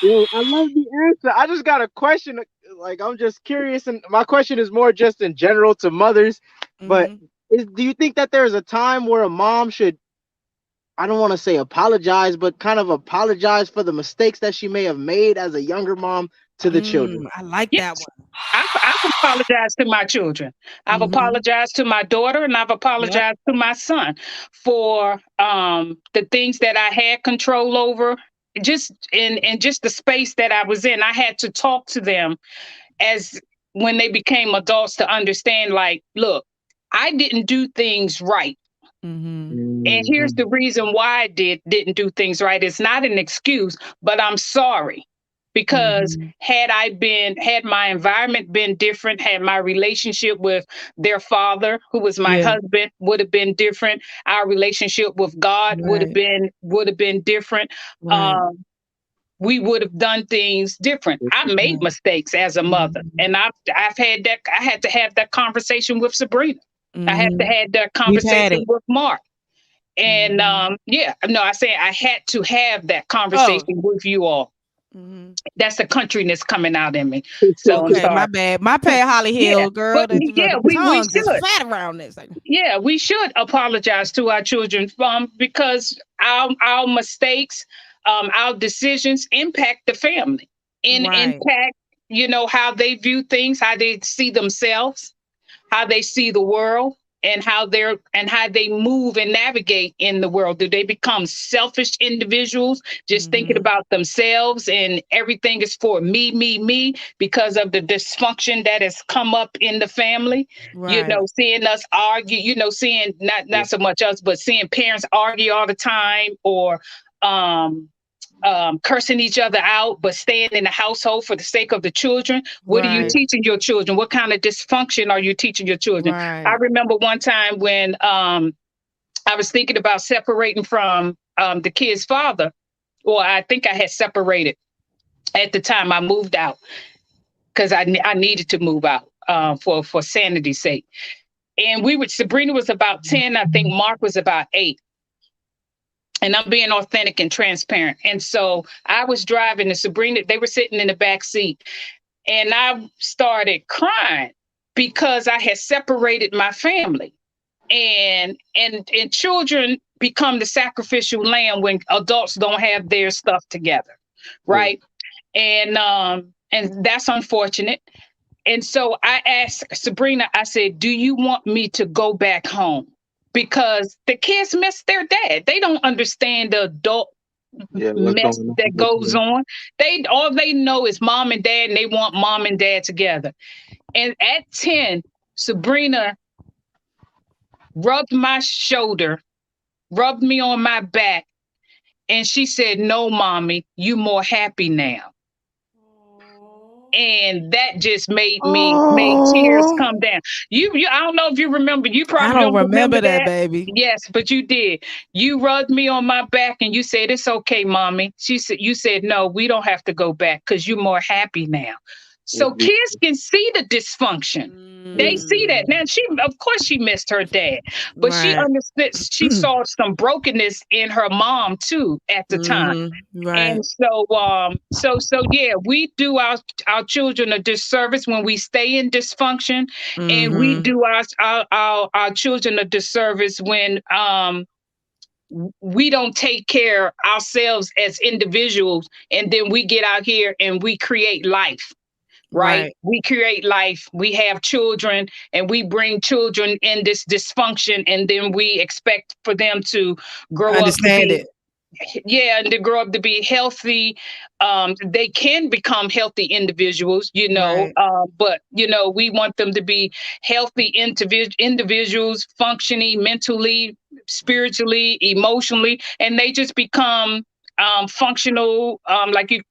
Yo, I love the answer. I just got a question. Like, I'm just curious, and my question is more just in general to mothers. But Mm-hmm. do you think that there's a time where a mom should, I don't want to say apologize, but kind of apologize for the mistakes that she may have made as a younger mom to the children? I like Yes, that one. I've apologized to my children. I've Mm-hmm. apologized to my daughter, and I've Yep. apologized to my son for the things that I had control over. Just in just the space that I was in, I had to talk to them as when they became adults to understand, like, look, I didn't do things right. Mm-hmm. And here's Mhm. the reason why I didn't do things right. It's not an excuse, but I'm sorry. Because Mm-hmm. had my environment been different, had my relationship with their father, who was my Yeah. husband, would have been different. Our relationship with God Right. would have been different. Right. Um, we would have done things different. I made Right. mistakes as a mother, Mm-hmm. and I had to have that conversation with Sabrina. I had to Mm-hmm. have that We've had conversation it. with Mark. And Mm-hmm. yeah, no, I say I had to have that Oh. conversation with you all. Mm-hmm. That's the countryness coming out in me. So I'm Okay, sorry. my bad. My pay Holly Yeah, Hill, girl. but The yeah, we tongues is should. fat around this. Yeah, we should apologize to our children, because our mistakes, our decisions impact the family and Right. impact, how they view things, how they see themselves, how they see the world, and how they move and navigate in the world. Do they become selfish individuals, just thinking Mm-hmm. about themselves and everything is for me, because of the dysfunction that has come up in the family? Right. Seeing us argue, seeing not so much us, but seeing parents argue all the time, or um cursing each other out, but staying in the household for the sake of the children. What are you Right. teaching your children? What kind of dysfunction are you teaching your children? I Right. remember one time when I was thinking about separating from the kid's father, or I think I had separated at the time I moved out, because I needed to move out for sanity's sake. And Sabrina was about 10, I think Mark was about 8. And I'm being authentic and transparent. And so I was driving, and Sabrina, they were sitting in the back seat, and I started crying because I had separated my family. And children become the sacrificial lamb when adults don't have their stuff together, True. right? And that's unfortunate. And so I asked Sabrina, I said, do you want me to go back home? Because the kids miss their dad. They don't understand the adult Yeah, what's mess going on that with goes you? on. All they know is mom and dad, and they want mom and dad together. And at 10, Sabrina rubbed my shoulder, rubbed me on my back, and she said, no, mommy, you more happy now. And that just made tears Oh, come down. I don't know if you remember. You I probably don't don't remember remember that, that. baby. Yes, but you did. You rubbed me on my back and you said, it's okay, mommy. You said, no, we don't have to go back because you're more happy now. So kids can see the dysfunction. They see that. Mm, Now of course she missed her dad, but she right. understood, she saw some brokenness in her mom too at the time. Right. And so yeah, we do our children a disservice when we stay in dysfunction, and we Mm-hmm. do our children a disservice when we don't take care ourselves as individuals, and then we get out here and we create life, right? Right. We create life, we have children, and we bring children in this dysfunction, and then we expect for them to grow up to Understand be, it. yeah, and to grow up to be healthy. They can become healthy individuals, Right. but we want them to be healthy individuals, functioning mentally, spiritually, emotionally, and they just become functional. Like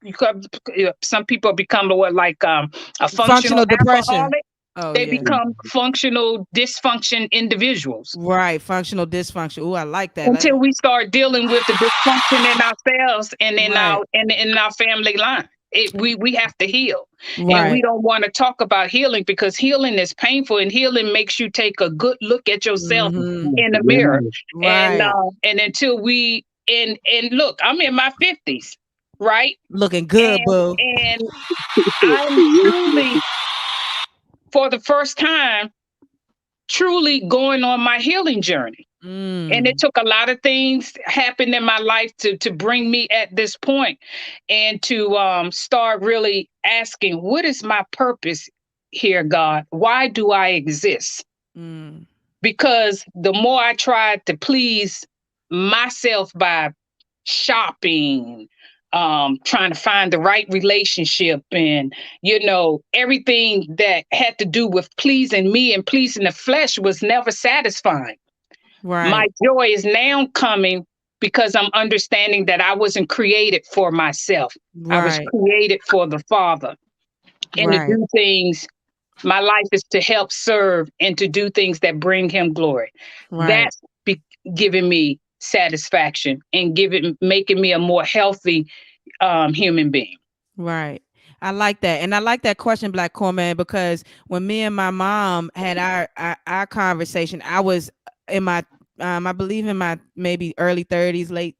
some people become what, like a functional Functional depression. alcoholic. Oh They yeah. become functional dysfunction individuals Right. Functional dysfunction. Oh, I like that. until we start dealing with the dysfunction in ourselves and in Right. our family line. We have to heal, and we Right. don't want to talk about healing because healing is painful, and healing makes you take a good look at yourself Mm-hmm. in the mirror. And Right. until we and look, I'm in my 50s, right? Looking good, And boo. and I'm truly, for the first time, truly going on my healing journey. And it Mm. took a lot of things happen in my life to bring me at this point, and to start really asking, what is my purpose here, God? Why do I exist? Mm. Because the more I tried to please myself by shopping, trying to find the right relationship, and everything that had to do with pleasing me and pleasing the flesh was never satisfying. My Right. joy is now coming because I'm understanding that I wasn't created for myself. I was Right. created for the Father, and to Right. do things. My life is to help serve and to do things that bring Him glory. Right. That's giving me satisfaction and making me a more healthy human being. Right. I like that. And I like that question, Black Corman, because when me and my mom had our conversation, I was in my I believe in my maybe early 30s, late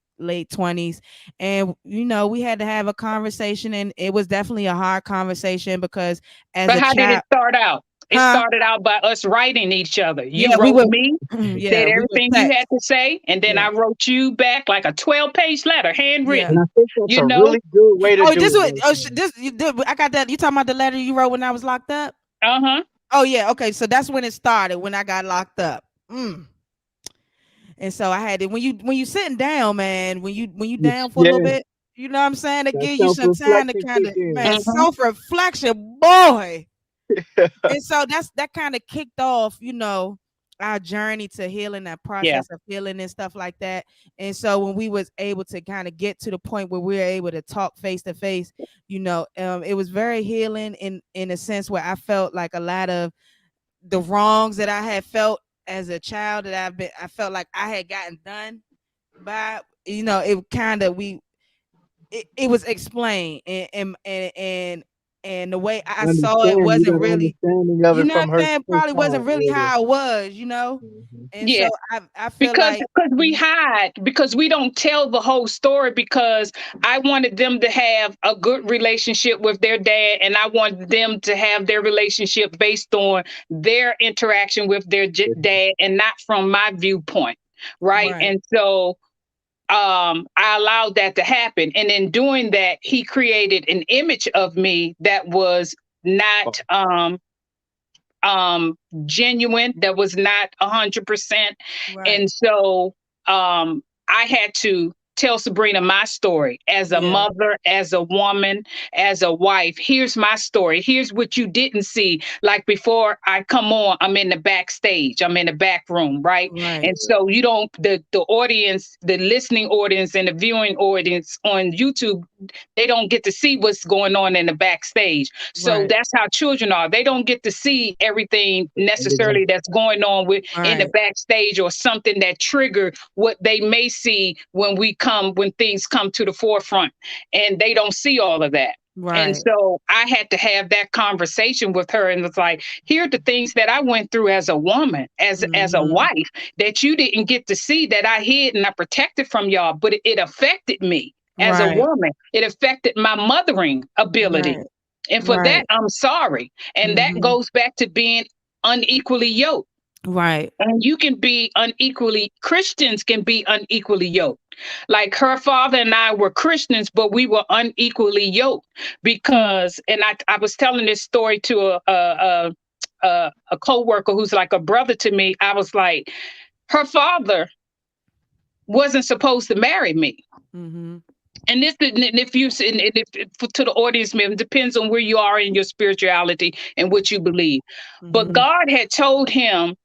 20s. And we had to have a conversation, and it was definitely a hard conversation because as But a how did it child, start out? It huh? started out by us writing each other. You Yeah, we wrote were me, yeah, said we would everything you text. had to say, and then Yeah. I wrote you back like a 12-page letter, Yeah. And handwritten. I think that's You a know? really good way to Oh, do this it was right oh there. this I got that. You talking about the letter you wrote when I was locked up? Uh-huh. Oh yeah, okay. So that's when it started, when I got locked up. And so I had it when you sitting down, man, when you down for a little Yeah, bit, you know what I'm saying? To that give you self some time to reflection kind kick of, in. man, Mhm. self-reflection, boy. And so that kind of kicked off, our journey to healing, that Yeah. process of healing and stuff like that. And so when we was able to kind of get to the point where we were able to talk face to face, it was very healing in a sense where I felt like a lot of the wrongs that I had felt as a child that I felt like I had gotten done by, it kind of it was explained, and the way I saw it Understand, you wasn't got an really, understanding of you it know what from I'm her saying, probably wasn't side. really Yeah. how it was. Mhm. And so Yeah. I feel Because like, we hide, because we don't tell the whole story, because I wanted them to have a good relationship with their dad, and I wanted them to have their relationship based on their interaction with their dad and not from my viewpoint, right? right, And so I allowed that to happen, and in doing that he created an image of me that was not um genuine, that was not 100%. right, And so I had to tell Sabrina my story as a yeah, mother, as a woman, as a wife. Here's my story. Here's what you didn't see. Like, before I come on, I'm in the backstage, I'm in the back room, right? right, And so you don't, the audience, the listening audience and the viewing audience on YouTube, they don't get to see what's going on in the backstage. So right, that's how children are. They don't get to see everything necessarily that's going on with in the right, backstage, or something that triggered what they may see when things come to the forefront. And they don't see all of that. And Right. so I had to have that conversation with her and was like, here are the things that I went through as a woman, as a Mm-hmm. wife, that you didn't get to see, that I hid and I protected from y'all, but it affected me as a Right. woman. It affected my mothering ability. Right. And for that, Right. I'm sorry. And that Mm-hmm. goes back to being unequally yoked. Right. And you can be unequally, Christians can be unequally yoked. Like her father and I were Christians, but we were unequally yoked because, and I was telling this story to a co-worker who's like a brother to me. I was like, her father wasn't supposed to marry me. Mm-hmm. And this, and if you, and if to the audience, it depends on where you are in your spirituality and what you believe. But Mm-hmm. God had told him,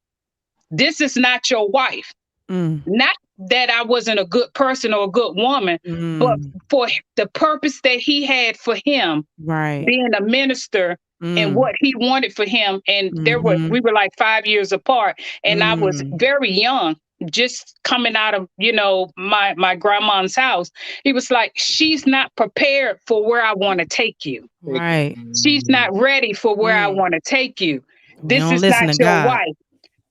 this is not your wife. Mm. Not that I wasn't a good person or a good woman, but Mm. for the purpose that he had for him, Right. being a minister and Mm. what he wanted for him. And Mm-hmm. we were like 5 years apart, and I was Mm. very young, just coming out of, my grandma's house. He was like, she's not prepared for where I want to take you. Right. She's not ready for where I Mm. want to take you. We This don't is listen not to your God. wife.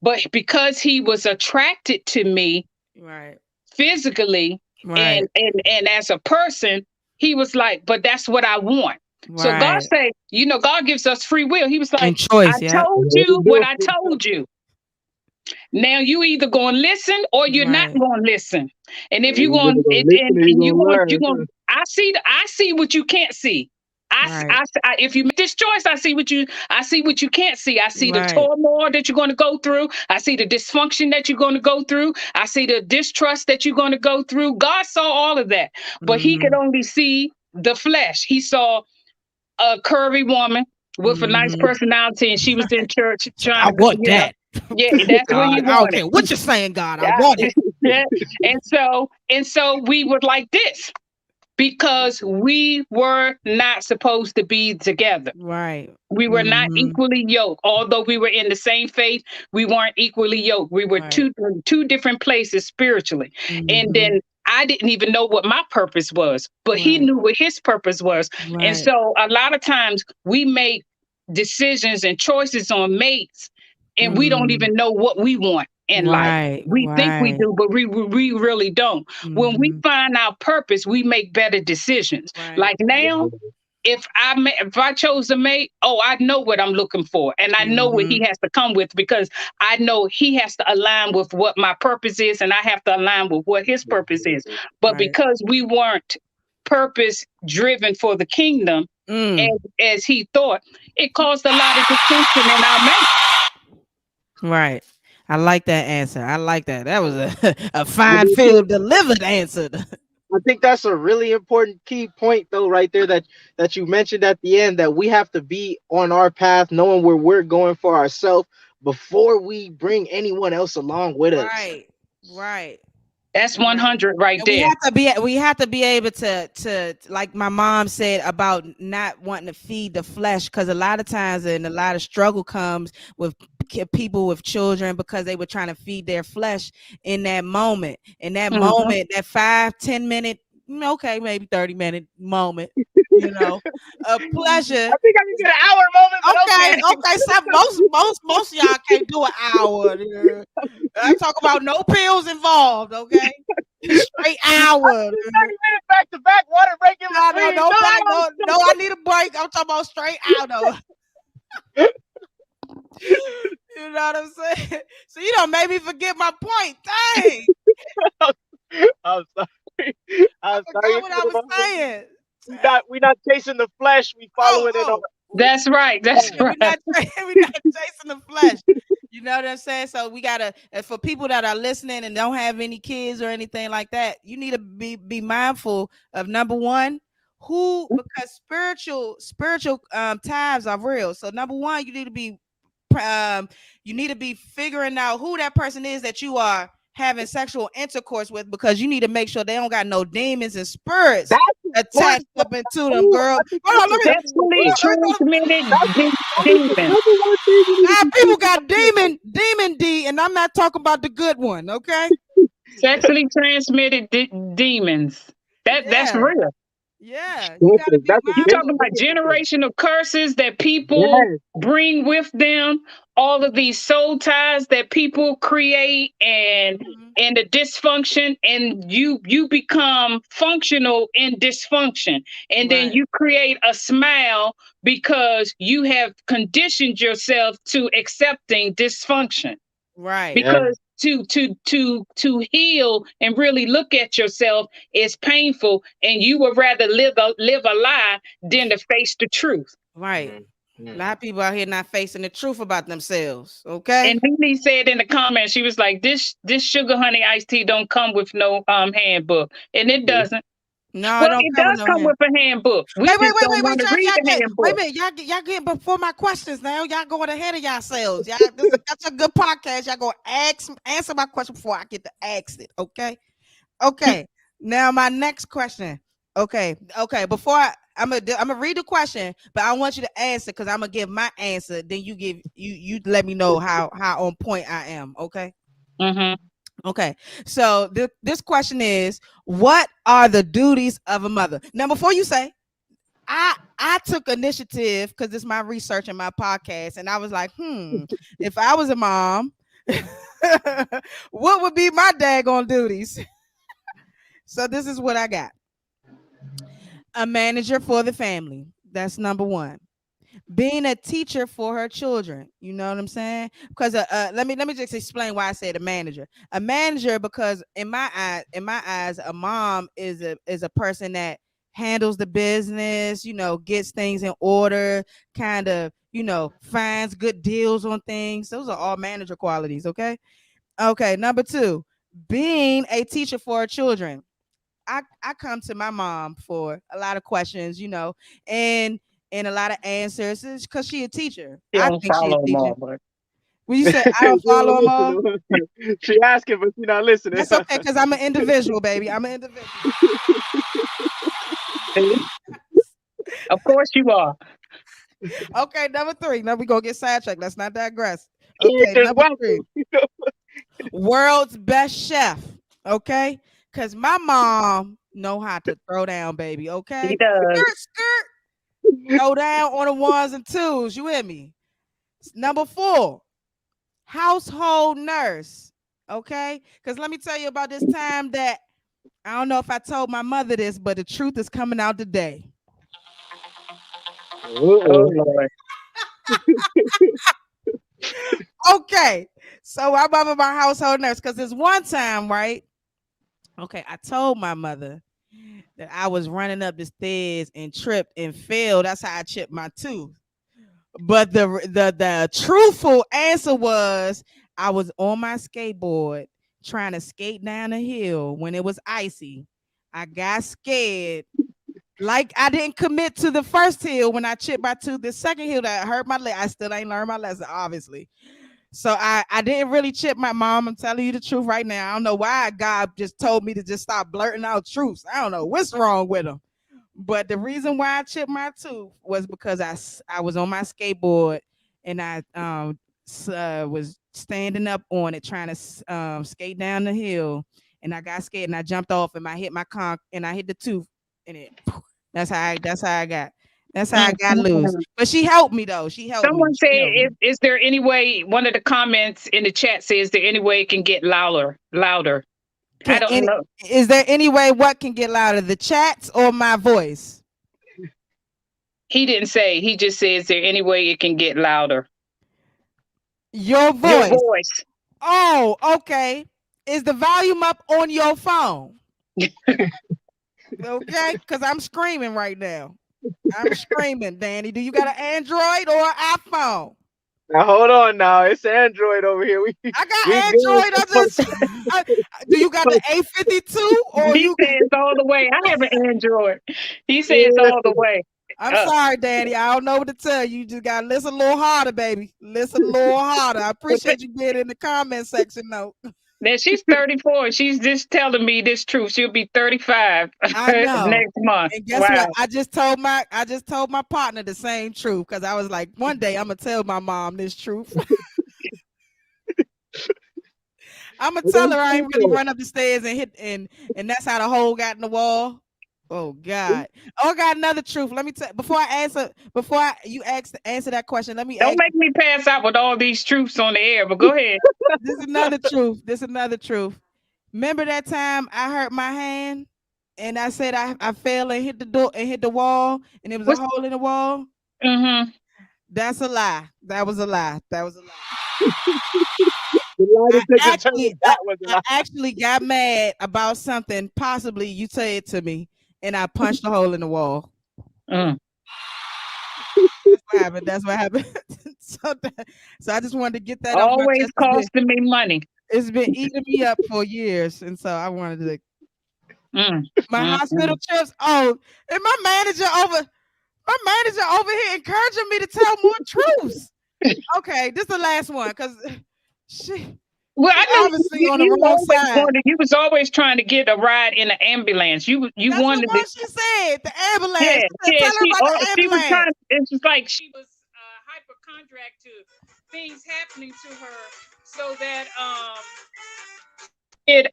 But because he was attracted to me Right. physically Right. and as a person, he was like, but that's what I want. So God Right. said, God gives us free will. He was like, And I choice. Yeah. told you what I told you. Now you either gonna listen or you're not Right. gonna listen. And if Yeah, you're you going either gonna and, listen and, or you and gonna you're learn. going, I see what you can't see. Right. If you make this choice, I see what you can't see. I see the Right. turmoil that you're going to go through. I see the dysfunction that you're going to go through. I see the distrust that you're going to go through. God saw all of that, but he could Mm-hmm. only see the flesh. He saw a curvy woman with a nice Mm-hmm. personality, and she was in church trying I to, want that. yeah, that's what he God, I don't wanted. care what you're saying, God. I Yeah. want it. Yeah. And so we were like this because we were not supposed to be together. Right. We were not Mm-hmm. equally yoked. Although we were in the same faith, we weren't equally yoked. We were Right. two different places spiritually. And Mm-hmm. then I didn't even know what my purpose was, but he Right. knew what his purpose was. And Right. so a lot of times we make decisions and choices on mates, and we don't Mm. even know what we want in life. Right. We think we Right. do, but we really don't. When we Mm-hmm. find our purpose, we make better decisions. Right. Like now, if I chose a mate, oh, I know what I'm looking for, and I know what he Mm-hmm. has to come with because I know he has to align with what my purpose is, and I have to align with what his purpose is. But Right. because we weren't purpose driven for the kingdom Mm. as he thought, it caused a lot of dissension in our mate. Right. I like that answer. I like that. That was a I fine do field too. delivered answer. I think that's a really important key point though, right there that you mentioned at the end, that we have to be on our path, knowing where we're going for ourselves before we bring anyone else along with us. Right. Right. That's Right. 100 right And there. we have to be able to like my mom said about not wanting to feed the flesh, because a lot of times and a lot of struggle comes with people with children because they were trying to feed their flesh in that moment. In that Mhm. moment, that 5-10 minute, okay, maybe 30-minute moment, a pleasure. I think I can get an hour moment, but Okay, okay. okay. Some most of y'all can't do an hour. I talk about no pills involved. Okay, straight hour. 30 minutes back to back, water break in No, no, between. no back. No, No, no. I need a break. I'm talking about straight out though. You know what I'm saying? So you don't make me forget my point. Dang, I'm sorry. I I'm sorry. forgot what I was saying. We not chasing the flesh. We Oh, following it on. oh. That's right. That's Yeah, right. we not chasing the flesh. You know what I'm saying? So we gotta, for people that are listening and don't have any kids or anything like that, you need to be mindful of number one, who, because spiritual times are real. So number one, you need to be figuring out who that person is that you are having sexual intercourse with, because you need to make sure they don't got no demons and spirits That's attached important. up into them, Ooh, girl. I think Hold that's on, a let me. really Sexually important. transmitted That's the demons. number one thing we need to Now, be people thinking got about here. demon D, and I'm not talking about the good one. Okay. Sexually transmitted demons. That's Yeah. real. Yeah, you gotta Listen, be that's a You big, talking mindful. about big thing. generational curses that people Yes. bring with them, all of these soul ties that people create, Mhm. and the dysfunction, and you become functional in dysfunction, and then Right, you create a smile because you have conditioned yourself to accepting dysfunction, right, Yeah. because to heal and really look at yourself is painful, and you would rather live a lie than to face the truth. right. Mm, A mm. lot of people out here not facing the truth about themselves. Okay. And Nene said in the comments, she was like, this sugar honey iced tea don't come with no handbook. And it doesn't. No, it Well, don't it come with does no come hand. with a handbook. We Wait, wait, just wait, don't wait, want wait. to read Y'all the get. Wait a handbook. minute. Y'all getting before my questions now. Y'all going ahead of yourselves. Y'all, that's a good podcast. Y'all go answer my question before I get to ask it. Okay. Okay. Now my next question. Okay. Okay. Before I'm gonna read the question, but I want you to answer because I'm gonna give my answer. Then you let me know how on point I am. Okay. Hmm. Okay. So this question is, what are the duties of a mother? Now, before you say, I took initiative because it's my research and my podcast, and I was like, if I was a mom, what would be my daggone duties? So this is what I got: a manager for the family. That's number one. Being a teacher for her children. You know what I'm saying? Because let me just explain why I said a manager. A manager because in my eyes, a mom is a person that handles the business, gets things in order, kind of, finds good deals on things. Those are all manager qualities, okay? Okay, number 2, being a teacher for her children. I come to my mom for a lot of questions, and a lot of answers because she a teacher. She I don't think she a follow them teacher. all, but When you say I You don't follow them all, don't listen. She asking, but she not listening. that's okay because I'm an individual, baby. I'm an individual. see, of course you are. Okay, number 3. Now we gonna get sidetracked. Let's not digress. You're Okay, just number 3. welcome. World's best chef. Okay, because my mom know how to throw down, baby. He Okay, does. skirt, skirt, throw down on the ones and twos. You hear me? Number 4, household nurse. Okay. Because let me tell you about this time that I don't know if I told my mother this, but the truth is coming out today. Oh Uh-oh. Lord. Okay. So my mother, my household nurse, because there's one time, right? Okay, I told my mother that I was running up the stairs and tripped and fell. That's how I chipped my tooth. But the truthful answer was I was on my skateboard trying to skate down a hill when it was icy. I got scared. Like I didn't commit to the first hill when I chipped my tooth. The second hill that hurt my leg, I still ain't learned my lesson, obviously. So I didn't really chip my mom. I'm telling you the truth right now. I don't know why God just told me to just stop blurting out truths. I don't know what's wrong with him. But the reason why I chipped my tooth was because I was on my skateboard and I was standing up on it trying to skate down the hill, and I got scared and I jumped off and I hit my conch and I hit the tooth and it. That's how I got loose. Mhm. But she helped me though. She helped me. Someone said, She helped me. is there any way? One of the comments in the chat says, "Is there any way it can get louder? Louder." I Can don't any know. Is there any way what can get louder, the chats or my voice? He didn't say. He just says, "Is there any way it can get louder?" Your Your voice. voice. Oh, okay. Is the volume up on your phone? Okay, because I'm screaming right now. I'm screaming, Danny. Do you got an Android or an iPhone? Now hold on. Now it's Android over here. We I got we good. Android. I- do you got the A52 or He you? says all the way. I have an Android. He says Yeah. all the way. I'm sorry, Danny. I don't know what to tell you. You just gotta listen a little harder, baby. Listen a little harder. I appreciate you being in the comment section, though. Now she's 34. She's just telling me this truth. She'll be 35 I know. next month. And guess what? Wow. I just told my partner the same truth because I was like, one day I'm gonna tell my mom this truth. I'm gonna What tell else her I you ain't really doing? run up the stairs and hit and that's how the hole got in the wall. Oh God. Oh, I got another truth. Let me tell before I answer before you answer that question. Let me Don't ask make me pass out with all these truths on the air, but go ahead. this is another truth. This is another truth. Remember that time I hurt my hand and I said I fell and hit the door and hit the wall and there was a What's hole in the wall? mm-hmm. That's a lie. That was a lie. That was a lie. The lie I detector actually determined that was a I lie. actually got mad about something possibly you said to me and I punched a hole in the wall. Mm. That's what happened. That's what happened. so, so I just wanted to get that off my Always chest. costing me money. It's been eating me up for years, and so I wanted to. Mm. My Mm. hospital Mm. trips. Oh, and my manager over here encouraging me to tell more truths. Okay, this is the last one because Well, she I know obviously you, on the you wrong always side. wanted. You was always trying to get a ride in an ambulance. You That's the wanted one it. she said. The ambulance. Yeah, She said, yeah. tell her about the She was ambulance. trying. It's just like she was hypochondriac to things happening to her, so that it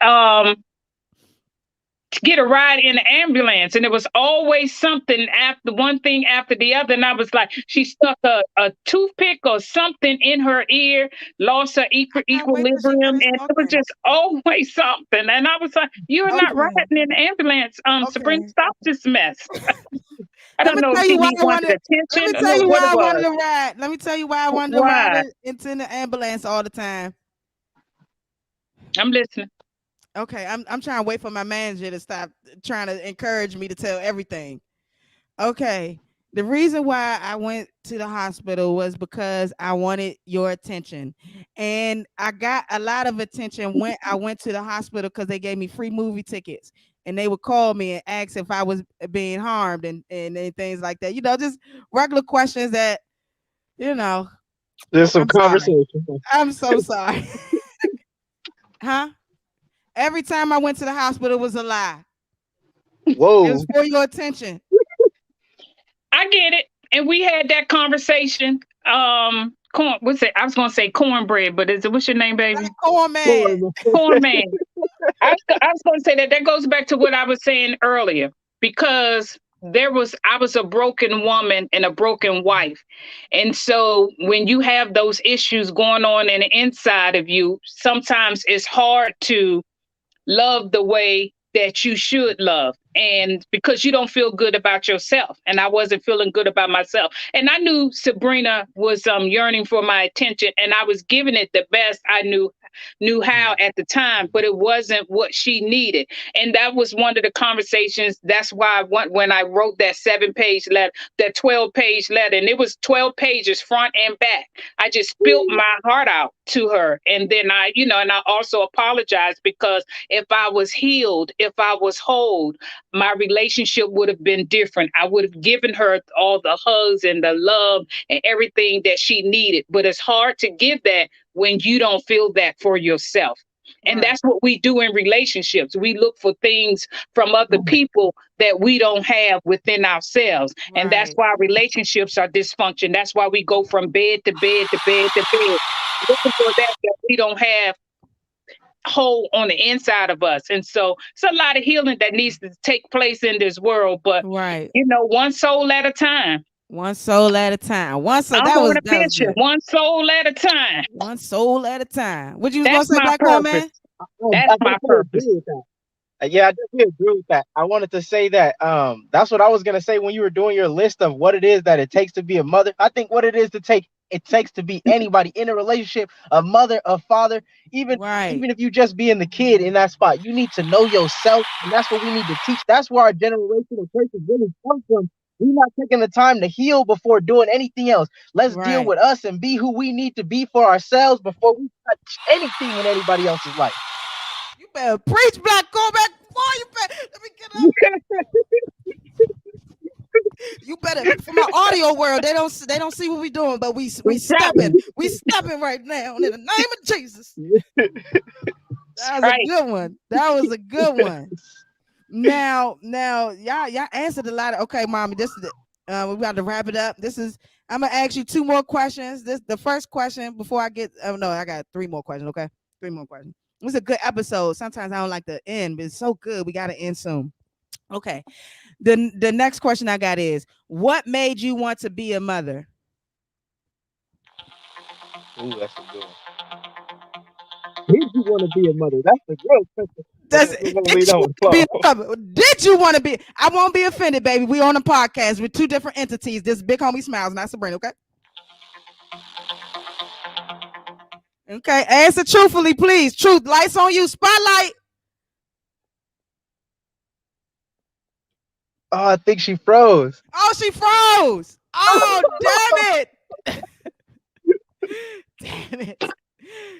get a ride in the ambulance, and it was always something after one thing after the other. And I was like, she stuck a toothpick or something in her ear, lost her I can't wait till she equilibrium, finished and it was talking. just always something. And I was like, you're not Okay, riding in the ambulance, Sabrina. okay. Stop this mess. I Let don't me know if tell she you why need I wanted wanted. Let me attention tell or you what it why I wanted was. to ride. Let me tell you why I wanted to ride Why? into the ambulance all the time. I'm listening. Okay, I'm trying to wait for my manager to stop trying to encourage me to tell everything. Okay. The reason why I went to the hospital was because I wanted your attention. And I got a lot of attention when I went to the hospital because they gave me free movie tickets. And they would call me and ask if I was being harmed and things like that. Just regular questions that, you know, There's some I'm sorry. conversation. I'm so sorry. huh? Every time I went to the hospital it was a lie. It was Whoa. for your attention. I get it. And we had that conversation. Corn. What's it? I was gonna say cornbread, but what's your name, baby? Corn man. Horrible. Corn man. I was going to say that goes back to what I was saying earlier because I was a broken woman and a broken wife. And so when you have those issues going on in the inside of you, sometimes it's hard to love the way that you should love, and because you don't feel good about yourself, and I wasn't feeling good about myself, and I knew Sabrina was yearning for my attention, and I was giving it the best I knew how at the time, but it wasn't what she needed. And that was one of the conversations. That's why when I wrote that 7-page letter, that 12-page letter, and it was 12 pages front and back, I just spilled my heart out to her. And then and I also apologized because if I was healed, if I was whole, my relationship would have been different. I would have given her all the hugs and the love and everything that she needed. But it's hard to give that when you don't feel that for yourself. And Right. that's what we do in relationships. We look for things from other people that we don't have within ourselves. And that's Right. why relationships are dysfunction. That's why we go from bed to bed to bed to bed, looking for that we don't have whole on the inside of us. And so it's a lot of healing that needs to take place in this world. But, Right. one soul at a time. One soul at a time. One soul. I'm That on was a that was picture, good. one soul at a time. One soul at a time. What you was gonna That's say, my Black Corn purpose. Man? That's I my definitely purpose. agree with that. Yeah, I definitely agree with that. I wanted to say that that's what I was gonna say when you were doing your list of what it is that it takes to be a mother. I think what it takes to be anybody in a relationship, a mother, a father, even Right. even if you just being the kid in that spot, you need to know yourself, and that's what we need to teach. That's where our generational curses really come from. We're not taking the time to heal before doing anything else. Let's deal Right. with us and be who we need to be for ourselves before we touch anything in anybody else's life. You better preach, Black Corn Man. Boy, you better let me get up. You better for my audio world. They don't see what we doing, but we stepping. Exactly. We stepping right now in the name of Jesus. That's That was a right. good one. That was a good one. Now, y'all answered a lot of. Okay, mommy, this is it. We got to wrap it up. I'm gonna ask you two more questions. This the first question before I get. Oh no, I got three more questions. Okay, three more questions. It was a good episode. Sometimes I don't like to end, but it's so good. We got to end soon. Okay. The next question I got is, what made you want to be a mother? Ooh, that's a good one. Did you want to be a mother? That's the real question that Does people did really you don't want to be know. a mother? Did you want to be? I won't be offended, baby. We on a podcast with two different entities. This big homie smiles, not Sabrina. Okay. Okay. Answer truthfully, please. Truth. Lights on you. Spotlight. Oh, I think she froze. Oh, she froze. Oh, damn it. Damn it.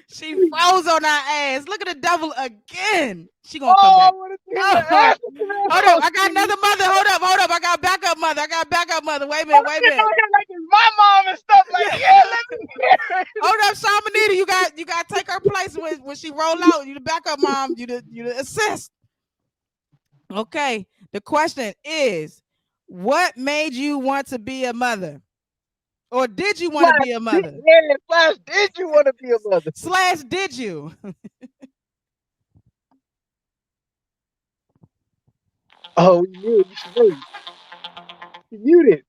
She froze on our ass. Look at the devil again. She gonna come Oh, I back. wanted to hear the Oh, answer to that. hold up. Oh, I got geez. another mother. Hold up. I got backup mother. I got backup mother. Wait a I'm minute. Wait a sitting minute. out here like it's my mom and stuff. Like, Yeah. yeah, let me hear it. Hold up, Shamanita. You got to take her place when she roll out. You the backup mom. You the assist. Okay. The question is, what made you want to be a mother, or did you want to Slash, be a mother? yeah, Slash, did you want to be a mother? Slash, did you? Oh, we muted. She muted. She muted.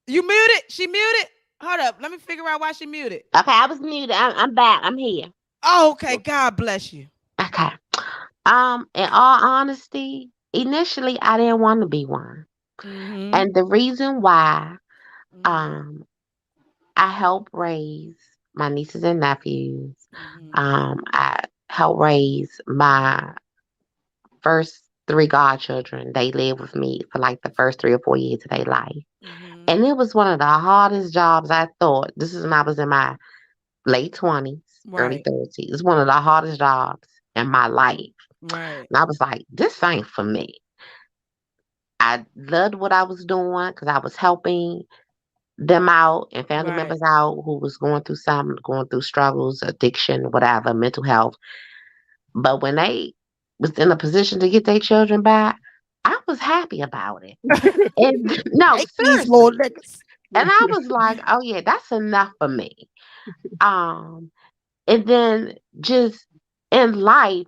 You muted? She muted? Hold up. Let me figure out why she muted. Okay, I was muted. I'm back. I'm here. Oh, okay. God bless you. Okay. In all honesty, initially I didn't want to be one. Mm-hmm. And the reason why, Mm-hmm. um, I help raise my nieces and nephews. Mm-hmm. I help raise my first three godchildren. They lived with me for like the first 3 or 4 years of their life. Mm-hmm. And it was one of the hardest jobs I thought. This is when I was in my late 20s, early Right. 30s. It's one of the hardest jobs in my life. Right. And I was like, this ain't for me. I loved what I was doing because I was helping them out and family Right. members out who was going through struggles, addiction, whatever, mental health. But when they was in a position to get their children back, I was happy about it. And no, Take these little seriously. niggas. And I was like, oh yeah, that's enough for me. Um, and then just in life,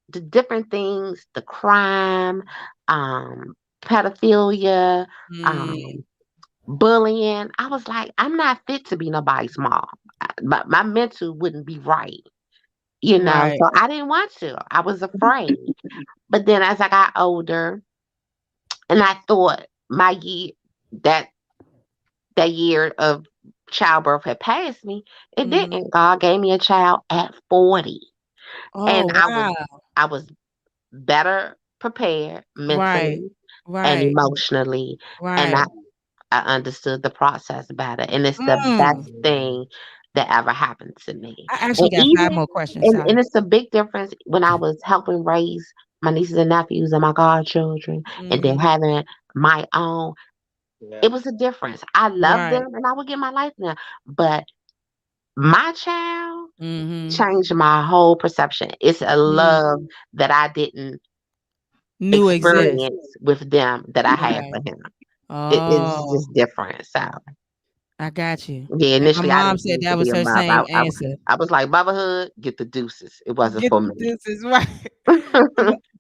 the different things, the crime, um, pedophilia, Mm, um, bullying. I was like, I'm not fit to be nobody's mom. My mental wouldn't be right, right. So I didn't want to. I was afraid. But then as I got older, and I thought my year that that year of childbirth had passed me, it Mm. didn't. God gave me a child at 40, Oh, and wow. I was better prepared Right. mentally and Right. emotionally, and Right. I understood the process better, and it's the Mm. best thing that ever happened to me. I actually And got five even more questions. Sorry. and it's a big difference when I was helping raise my nieces and nephews and my godchildren, and then Mm-hmm. having my own. Yeah. It was a difference. I love Right. them, and I would give my life to them, but my child Mm-hmm. changed my whole perception. It's a love Mm. that I didn't New exist. experience with them that I have Right. for him. It is Oh, just different. So I got you. yeah, And my initially I mom didn't said choose to that be was a her mother. same answer. I was like motherhood, get the deuces. It wasn't Get for the me. deuces right.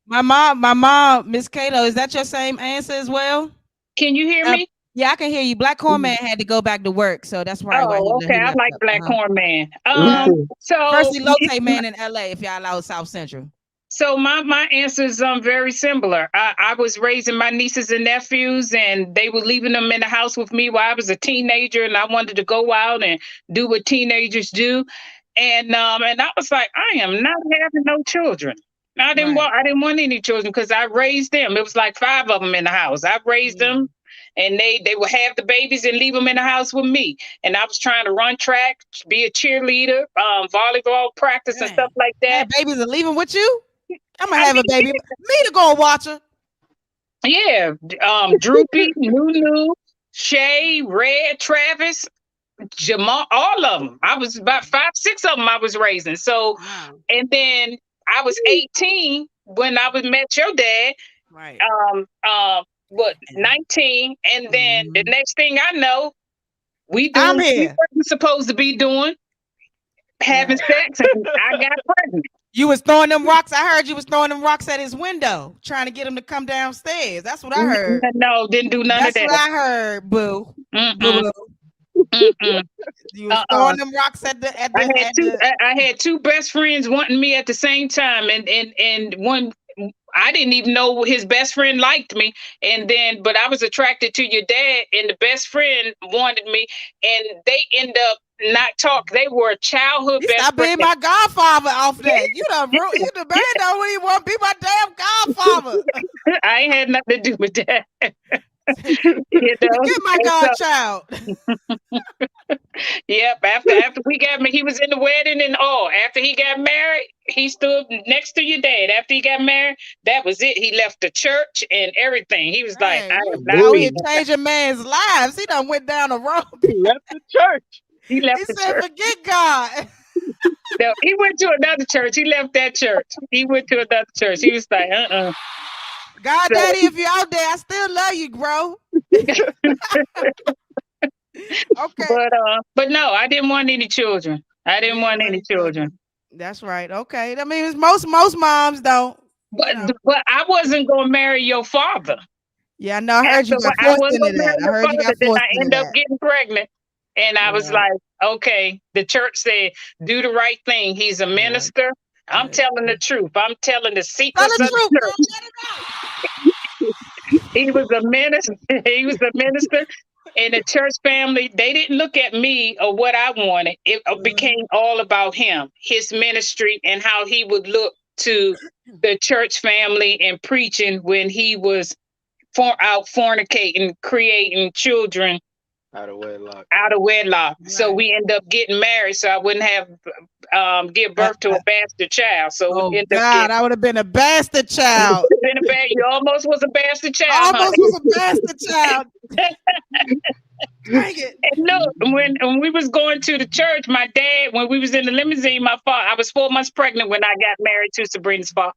My mom, Miss Cato, is that your same answer as well? Can you hear Uh, me? yeah, I can hear you. Black Corn Man had to go back to work, so that's probably why Oh, okay. he I left like up. Black Uh-huh. Corn Man. Me Uh-huh. too. First So Elote man in LA, if y'all out South Central. my answer is very similar. I was raising my nieces and nephews, and they were leaving them in the house with me while I was a teenager, and I wanted to go out and do what teenagers do. And I was like, I am not having no children. Right. I didn't want any children because I raised them. It was like five of them in the house. I raised them, Mm. and they would have the babies and leave them in the house with me. And I was trying to run track, be a cheerleader, volleyball practice and stuff Dang. like that. Had babies are leaving with you? I'm gonna I have a mean, baby. Me to go and watch her. yeah, Droopy, Nunu, Shay, Red, Travis, Jamal, all of them. I was about five, six of them I was raising. So, Wow. and then I was 18 when I was met your dad. Right. What 19, and then the Mhm. next thing I know, we I'm doing what we here. weren't supposed to be doing, having Right. sex, and I got pregnant. You was throwing them rocks. I heard you was throwing them rocks at his window, trying to get him to come downstairs. That's what I heard. No, didn't do none of That's what that. I heard, boo. Boo Mm-mm, boo. mm-mm. You was Uh-uh. throwing them rocks at the I had I had two best friends wanting me at the same time, and one I didn't even know his best friend liked me, and then but I was attracted to your dad, and the best friend wanted me, and they end up not talk. They were childhood You best stop being friends. my godfather off that. You the man don't really want to be my damn godfather. I ain't had nothing to do with that, you know. Forget my And so, godchild. yep. After we got me, he was in the wedding and all. After he got married, he stood next to your dad. After he got married, that was it. He left the church and everything. He was like, "I Dang, am you not out Move. here being." changing man's lives. He done went down the road. He left the church. He He left the said, church. forget God. No, he went to another church. He left that church. He went to another church. He was like, God So, daddy, if you're out there, I still love you, bro. Okay. but no, I didn't want any children. I You didn't didn't want want any any children. children. That's right. Okay. I mean, it's most moms don't, But but I wasn't gonna marry your father. Yeah, I know. I heard you After got I forced wasn't into gonna that. marry I your heard you father, got then forced I into ended up that. getting pregnant. And I was Yeah. like, okay, the church said, do the right thing. He's a Yeah. minister. I'm Yeah. telling the truth. I'm telling the Tell secrets the of truth, the girl. church. Let it out. He was a minister. He was a minister. And the church family, they didn't look at me or what I wanted. It Mhm. became all about him, his ministry, and how he would look to the church family and preaching when he was out fornicating, creating children Out of wedlock. out of wedlock. So Right. we end up getting married. So I wouldn't have give Uh, birth to a bastard child. So we oh end up God, getting I would have been a bastard child. been a bad. You almost was a bastard child, Almost honey. was a bastard child. Dang it. And look, when we was going to the church, my dad, when we was in the limousine, my father, I was 4 months pregnant when I got married to Sabrina's father.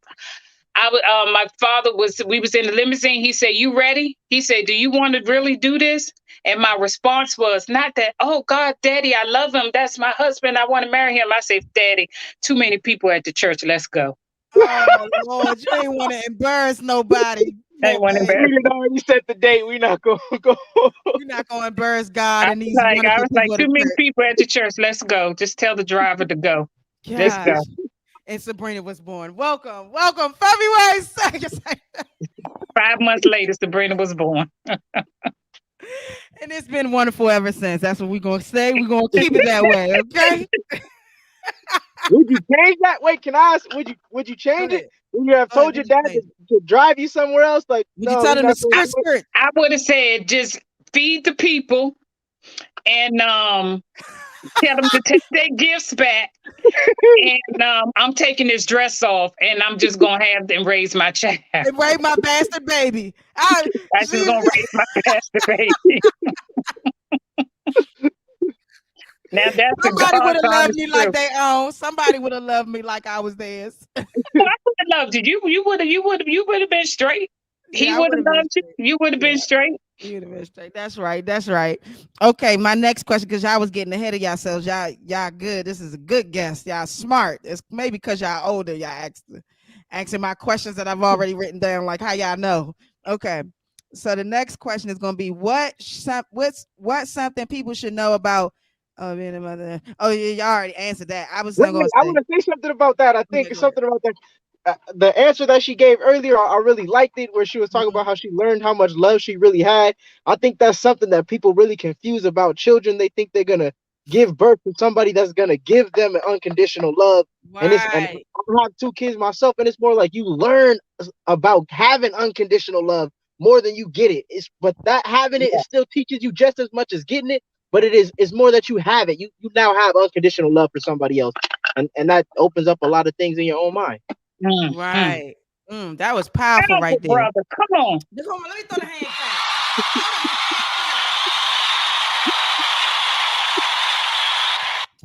My father we was in the limousine. He said, "You ready?" He said, "Do you want to really do this?" And my response was not that, "Oh God, Daddy, I love him. That's my husband. I want to marry him." I said, "Daddy, too many people at the church. Let's go." Oh Lord, you ain't want to embarrass nobody. I Poor didn't want to baby. embarrass. We did already set the date. We not gonna go. You're not gonna embarrass God and these I wonderful was like, people at too the many church. people at the church. Let's go. Just tell the driver to go. Let's go. Gosh. And Sabrina was born. Welcome, welcome, February 2nd. 5 months later, Sabrina was born. And it's been wonderful ever since. That's what we're gonna say. We're gonna keep it that way, okay? Would you change that? Wait, can I ask? Would you Go change it? ahead. Would you have Go ahead. told Would your you dad change it? to drive you somewhere else? Like, Would you no, tell we're them to not gonna skirt do it. skirt? I would have said, just feed the people and tell them to take their gifts back. And I'm taking this dress off, and I'm just gonna have them raise my child. And raise my bastard baby. I I just she's gonna raise my bastard baby. Now that's the somebody would God's have loved honest me like truth. they own. Somebody would have loved me like I was theirs. I would have loved you. You would have been straight. He Yeah, I would would have have been loved you. straight. You would have been Yeah. straight. University. That's right. That's right. Okay, my next question, because y'all was getting ahead of yourselves. Y'all good. This is a good guess. Y'all smart. It's maybe because y'all older. Y'all asking my questions that I've already written down. Like how y'all know. Okay. So the next question is gonna be what's something people should know about being a mother. Oh yeah, y'all already answered that. I was Wait, gonna wait, I say want to say something about that. I okay, think go ahead. something about that. The answer that she gave earlier, I really liked it, where she was talking Mhm. about how she learned how much love she really had. I think that's something that people really confuse about children. They think they're gonna give birth to somebody that's gonna give them an unconditional love, and Right. I have two kids myself, and it's more like you learn about having unconditional love more than you get it. It's but that having it still teaches you just as much as getting it. But it's more that you have it. You now have unconditional love for somebody else, and that opens up a lot of things in your own mind. Mm. Right. That was powerful right Powerful there. brother. Come on. Come on, let me throw the hand clap. Throw the hand clap.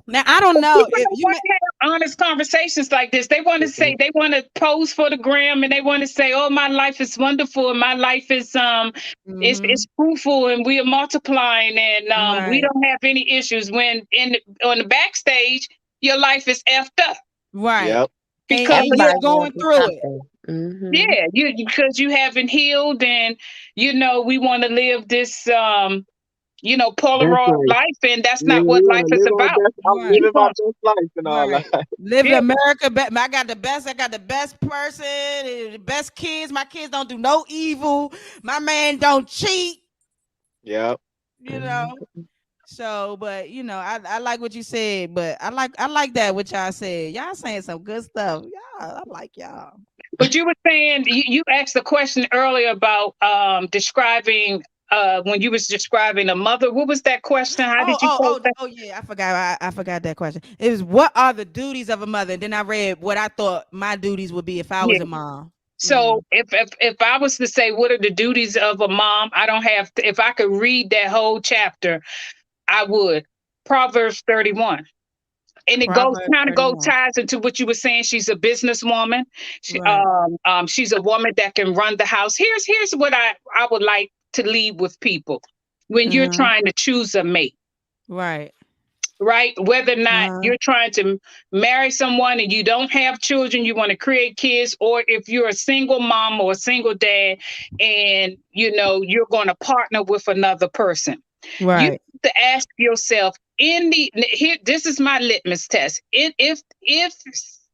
Now I don't know People if don't you want to have honest conversations like this. They want to say, they want to pose for the gram, and they want to say, "Oh, my life is wonderful, and my life is Mhm. it's fruitful, and we are multiplying, and we Right. don't have any issues." When on the backstage, your life is effed up. Right. Yep. And because of you're Everybody going going through through it. something. Hmm. yeah, because you haven't healed, and we want to live this Best Polaroid life. life, and that's Yeah, not what we life want to is live our about. best. I'm Right. You living my want best life and all Right. that. Living yeah, America. I got the best. I got the best person. The best kids. My kids don't do no evil. My man don't cheat. Yep. You know. So, but I like what you said. But I like that what y'all said. Y'all saying some good stuff. Y'all, I like y'all. but you were saying you asked a question earlier about describing when you was describing a mother. What was that question? How Oh, did you oh, pose oh, that? oh, yeah. I forgot. I forgot that question. It was what are the duties of a mother? And then I read what I thought my duties would be if I Yeah. was a mom. So Mm, if I was to say what are the duties of a mom, I don't have to, if I could read that whole chapter, I would. Proverbs 31. And it goes Proverbs kind of goes 31. ties into what you were saying. She's a businesswoman. Right. She's a woman that can run the house. Here's what I would like to leave with people when you're Uh-huh. trying to choose a mate, Right. right? Whether or not Uh-huh. you're trying to marry someone and you don't have children, you want to create kids, or if you're a single mom or a single dad and you're going to partner with another person, you Right. have to ask yourself here, this is my litmus test. If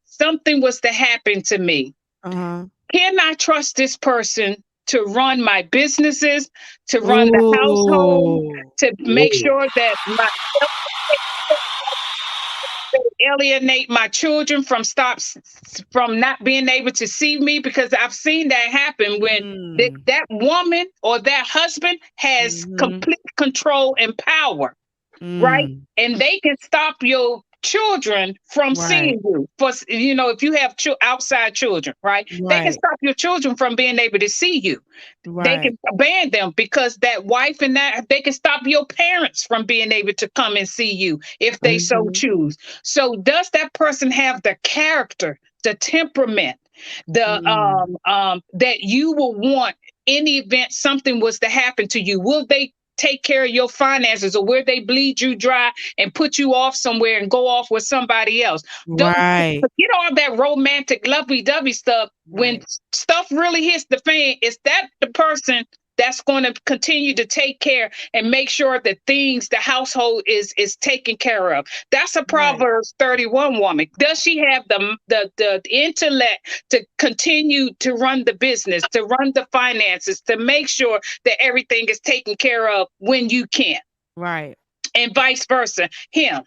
something was to happen to me, Uh-huh. can I trust this person to run my businesses, to run the household, Ooh. to make Whoa. sure that my alienate my children from not being able to see me, because I've seen that happen when Mm. that woman or that husband has Mm-hmm. complete control and power, right? Mm. And they can stop your children from Right. seeing you. For if you have outside children, right? They can Right. stop your children from being able to see you. They Right. can ban them because that wife and that they can stop your parents from being able to come and see you if they so Hmm. choose. So does that person have the character, the temperament, the Mm. that you will want in the event something was to happen to you? Will they take care of your finances, or where they bleed you dry and put you off somewhere and go off with somebody else? Don't Right. forget all that romantic lovey-dovey stuff. When Right. stuff really hits the fan, is that the person that's going to continue to take care and make sure that the household is taken care of? That's a Right. Proverbs 31 woman. Does she have the intellect to continue to run the business, to run the finances, to make sure that everything is taken care of when you can't? Right. And vice versa. Him,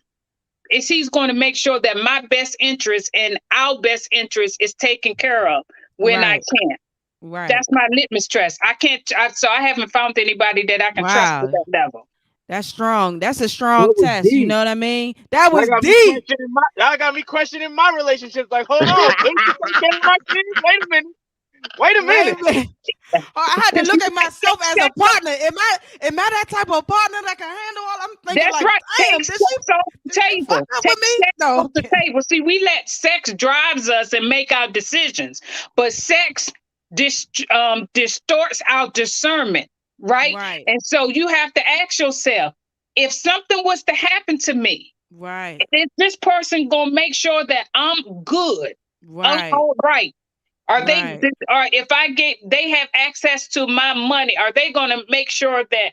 is he's going to make sure that my best interest and our best interest is taken care of when I Right. can't? Right. That's my litmus test. I can't. So I haven't found anybody that I can trust to Wow. that level. That's strong. That's a strong That was test. You deep. know what I mean? That That was got me deep. questioning my. That got me questioning my relationships. Like, hold on, can you take care of my kids? Wait a minute. Wait a Wait minute. a minute. Oh, I had to That's look at myself as a that's partner. Am I that type of partner that can handle all? I'm thinking that's like, right. damn, Take did she sex off the fuck table. up Take with me? sex No, off I'm the kidding. table. See, we let sex drives us and make our decisions, but sex distorts our discernment, right? Right. And so you have to ask yourself, if something was to happen to me, Right. is this person gonna make sure that I'm good? I'm Right. all right. Are they, Right. or if they have access to my money, are they gonna make sure that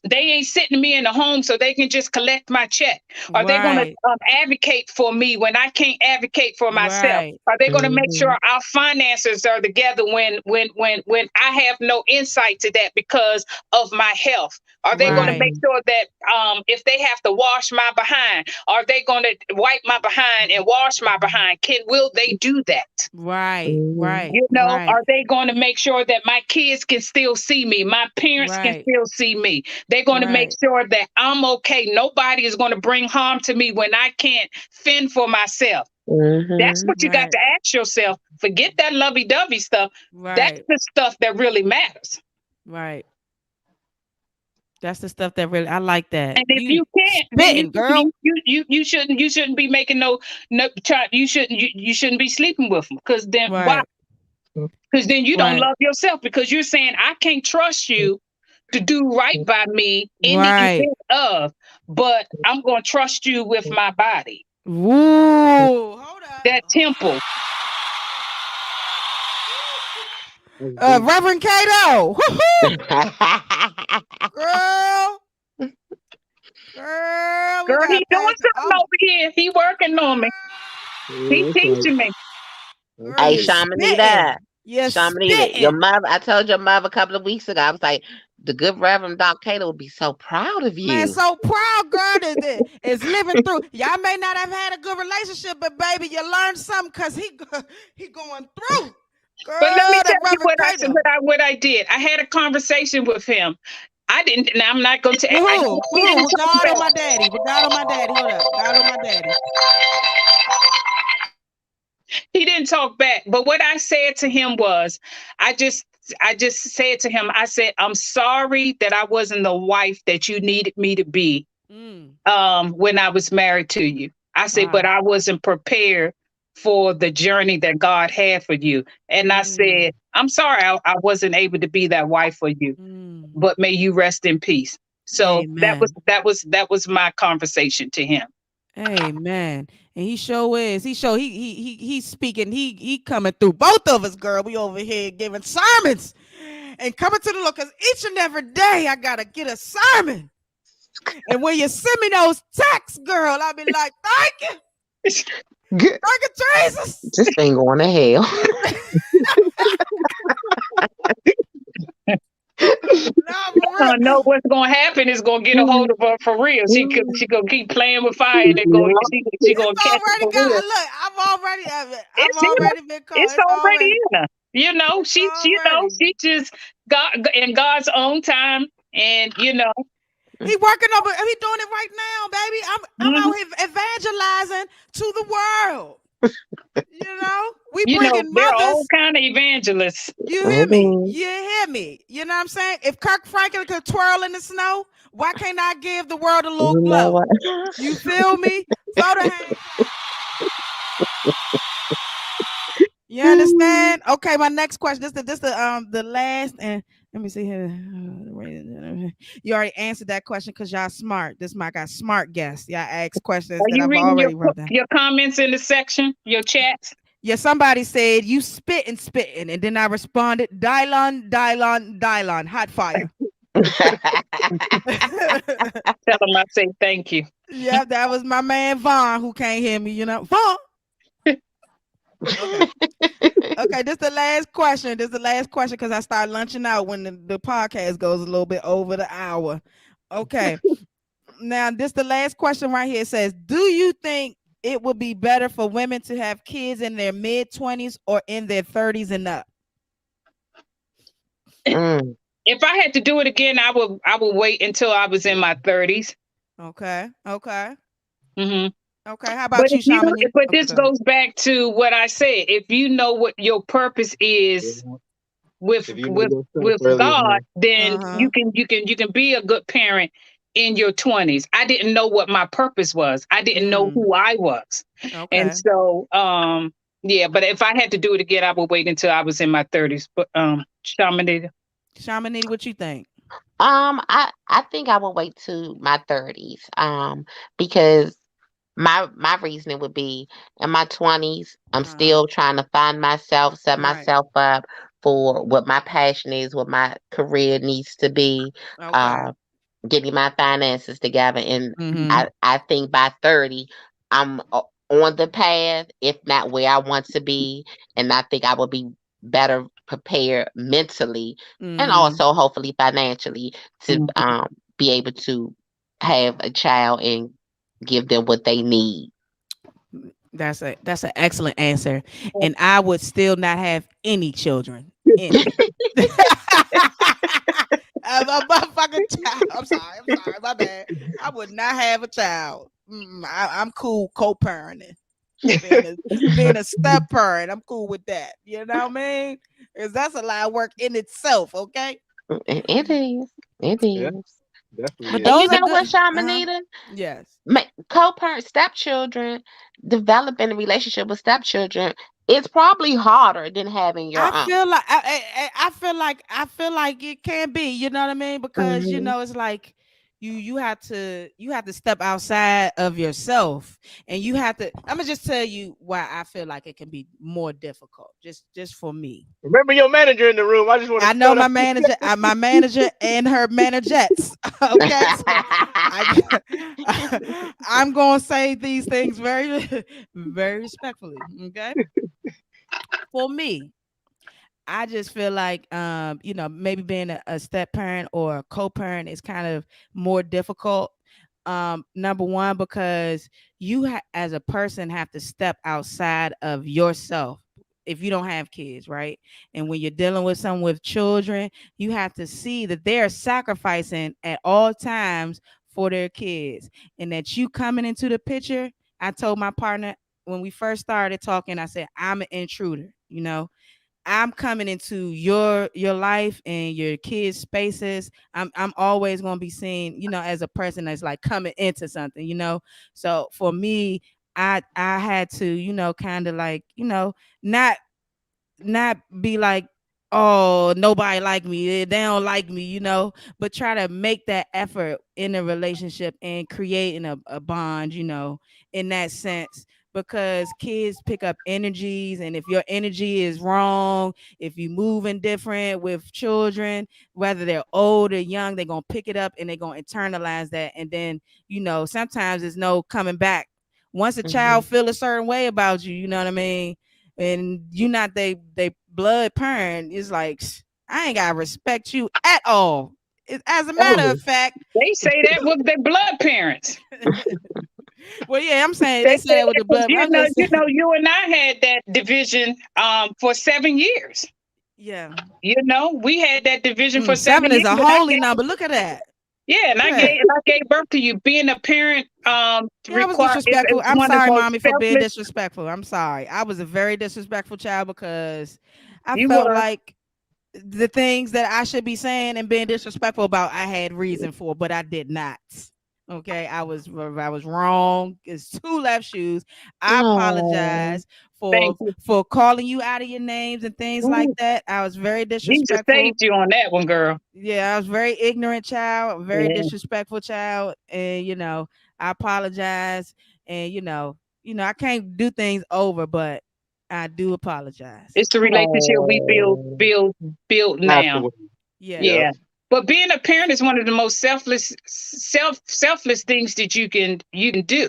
they ain't sitting me in the home so they can just collect my check? Are they going to Right. advocate for me when I can't advocate for myself? Right. Are they going to make sure Hmm. our finances are together when I have no insight to that because of my health? Are they going to Right. make Hmm. sure that if they have to wash my behind, are they going to wipe my behind and wash my behind? Will they do that? Right. Hmm. Right. Are Right. they going to make sure that my kids can still see me? My parents can Right. still see me. They're going to make Right. sure that I'm okay. Nobody is going to bring harm to me when I can't fend for myself. That's Hmm. what you got Right. to ask yourself. Forget that lovey dovey stuff. That's Right. the stuff that really matters. Right. That's the stuff that really I like that. And if You you can't, then spitting, girl. you shouldn't be making no try. You shouldn't be sleeping with them, because then why? Right. Because then you don't Right. love yourself, because you're saying I can't trust you to do right by me in the Right. event of, but I'm going to trust you with my body. Ooh, hold up. That temple. That's deep. Reverend Cato. Woo-hoo! Girl, girl, we Girl, gotta he doing pay. something over here. He working on me. He Yeah, that's right. teaching me. Girl, Hey, you Okay. Shamanita. spitting. You Shamanita, your spitting. mother, I told your mother a couple of weeks ago, I was like, the good Reverend Doc Cato would be so proud of Man, you. so proud, girl, is living through. Y'all may not have had a good relationship, but baby, you learned something because he going through. But let me Girl, tell that you Reverend what I said, Cato. what I did. I had a conversation with him. I didn't, and I'm not going to. With I, who? he With who? didn't With talk God on back. my daddy. With God on my daddy. Hold up. God on my daddy. He didn't talk back. But what I said to him was, I just, I just said to him, I said, I'm sorry that I wasn't the wife that you needed me to be Mm. when I was married to you. I said, but Wow. I wasn't prepared for the journey that God had for you. And I Mm. said, I'm sorry I wasn't able to be that wife for you, Mm. but may you rest in peace. So Amen. that was my conversation to him. Amen. And he sure is. He's speaking. He coming through. Both of us, girl. We over here giving sermons and coming to the Lord. Cause each and every day I gotta get a sermon. And when you send me those texts, girl, I'll be like, Good. thank you, Jesus. This thing going to hell. No, for real. Know what's gonna happen is gonna get a hold of her for real. She gonna keep playing with fire and then go Yeah. she gonna It's catch it already for real. got. Look, I've It's in her. already been called. It's It's already already. in her. You know, It's she you know, already. she just got in God's own time and you know, He working over. He doing it right now, baby. I'm mhm, out here evangelizing to the world. You know, we you know, bringing they're all mothers. kind of evangelists. You hear me? Mhm. You hear me? You know what I'm saying? If Kirk Franklin could twirl in the snow, why can't I give the world a little You know glow? what? You feel me? Throw the hand. You understand? Okay, my next question. The last and let me see here. You already answered that question because y'all smart. This my got smart guest. Y'all ask questions Are that you I've reading already wrote down. your comments in the section, your chats? Yeah, somebody said you spitting, and then I responded, Dylon, Dylon, Dylon, hot fire. Tell them I say thank you. Yeah, that was my man Vaughn who can't hear me. You know, Vaughn. Okay. Okay, this the last question. This the last question because I start lunching out when the podcast goes a little bit over the hour. Okay. Now, this the last question right here. It says, do you think it would be better for women to have kids in their mid-20s or in their 30s and up? Mm. If I had to do it again, I would wait until I was in my 30s. Okay. Okay. Hmm. Okay. How But about you, if you Shamani? but this Okay. goes back to what I said. If you know what your purpose is Yeah. with If you know yourself with early God, enough. then Uh-huh. you can be a good parent in your 20s. I didn't know what my purpose was. I didn't know Mm. who I was. And Okay. so yeah, but if I had to do it again, I would wait until I was in my 30s. But Shamanita. Shamani, what you think? I think I will wait to my 30s. Because my reasoning would be in my 20s, I'm Uh-huh. still trying to find myself, set Right. myself up for what my passion is, what my career needs to be. Okay. Uh, getting my finances together. And Mm-hmm. I think by 30, I'm on the path, if not where I want to be. And I think I will be better prepared mentally and Mm-hmm. also hopefully financially to be able to have a child and give them what they need. That's an excellent answer. And I would still not have any children. Any. A motherfucking child. I'm sorry, my bad. I would not have a child. I'm cool co-parenting. Being a being a step parent, I'm cool with that. You know what I mean? Because that's a lot of work in itself, okay? It is. It Yeah, is. But definitely And is. you those are know good. what, Uh-huh. Shamanita? Yes. Co-parent stepchildren, developing a relationship with stepchildren, it's probably harder than having your I own. feel like I feel like it can be, you know what I mean? Because Hmm. it's like you have to step outside of yourself, and you have to. I'm gonna just tell you why I feel like it can be more difficult, just for me. Remember your manager in the room. I just want to I know throw my that. manager, my manager and her managettes. Okay, so I, I'm gonna say these things very, very respectfully. Okay, for me, I just feel like, maybe being a step parent or a co-parent is kind of more difficult. Number one, because as a person, have to step outside of yourself if you don't have kids, right? And when you're dealing with someone with children, you have to see that they're sacrificing at all times for their kids, and that you coming into the picture. I told my partner when we first started talking, I said, I'm an intruder, I'm coming into your life and your kids' spaces. I'm always gonna be seen, as a person that's like coming into something. So for me, I had to, kind of like, not not be like, oh, nobody like me, they don't like me, but try to make that effort in a relationship and creating a bond, in that sense, because kids pick up energies, and if your energy is wrong, if you moving different with children, whether they're old or young, they're gonna pick it up and they're gonna internalize that, and then, sometimes there's no coming back. Once a child Mhm. feel a certain way about you, you know what I mean, and you not they blood parent, it's like, I ain't gotta respect you at all. As a matter Ever. of fact, They say that with their blood parents. well, yeah, I'm saying They they say say that with that the 'cause, blood. I'm just you and I had that division for 7 years. yeah. We had that division for seven Seven is years, a and I holy gave number. Look at that. yeah, and Look I at gave that. and I gave birth to you. Being a parent Yeah, I was require is disrespectful. I'm one of sorry, the most mommy, for being selfless. disrespectful. I'm sorry. I was a very disrespectful child because I You felt were. like the things that I should be saying and being disrespectful about, I had reason for, but I did not. Okay, I was wrong. It's two left shoes. I Oh, apologize Thank for you. for calling you out of your names and things like Ooh, that. I was very Jesus disrespectful. saved you on that one, girl. Yeah, I was very ignorant child, very Yeah. disrespectful child, and I apologize. And I can't do things over, but I do apologize. It's the relationship we build oh, build build now. Afterwards. Yeah, Yep. Yeah. But being a parent is one of the most selfless things that you can do.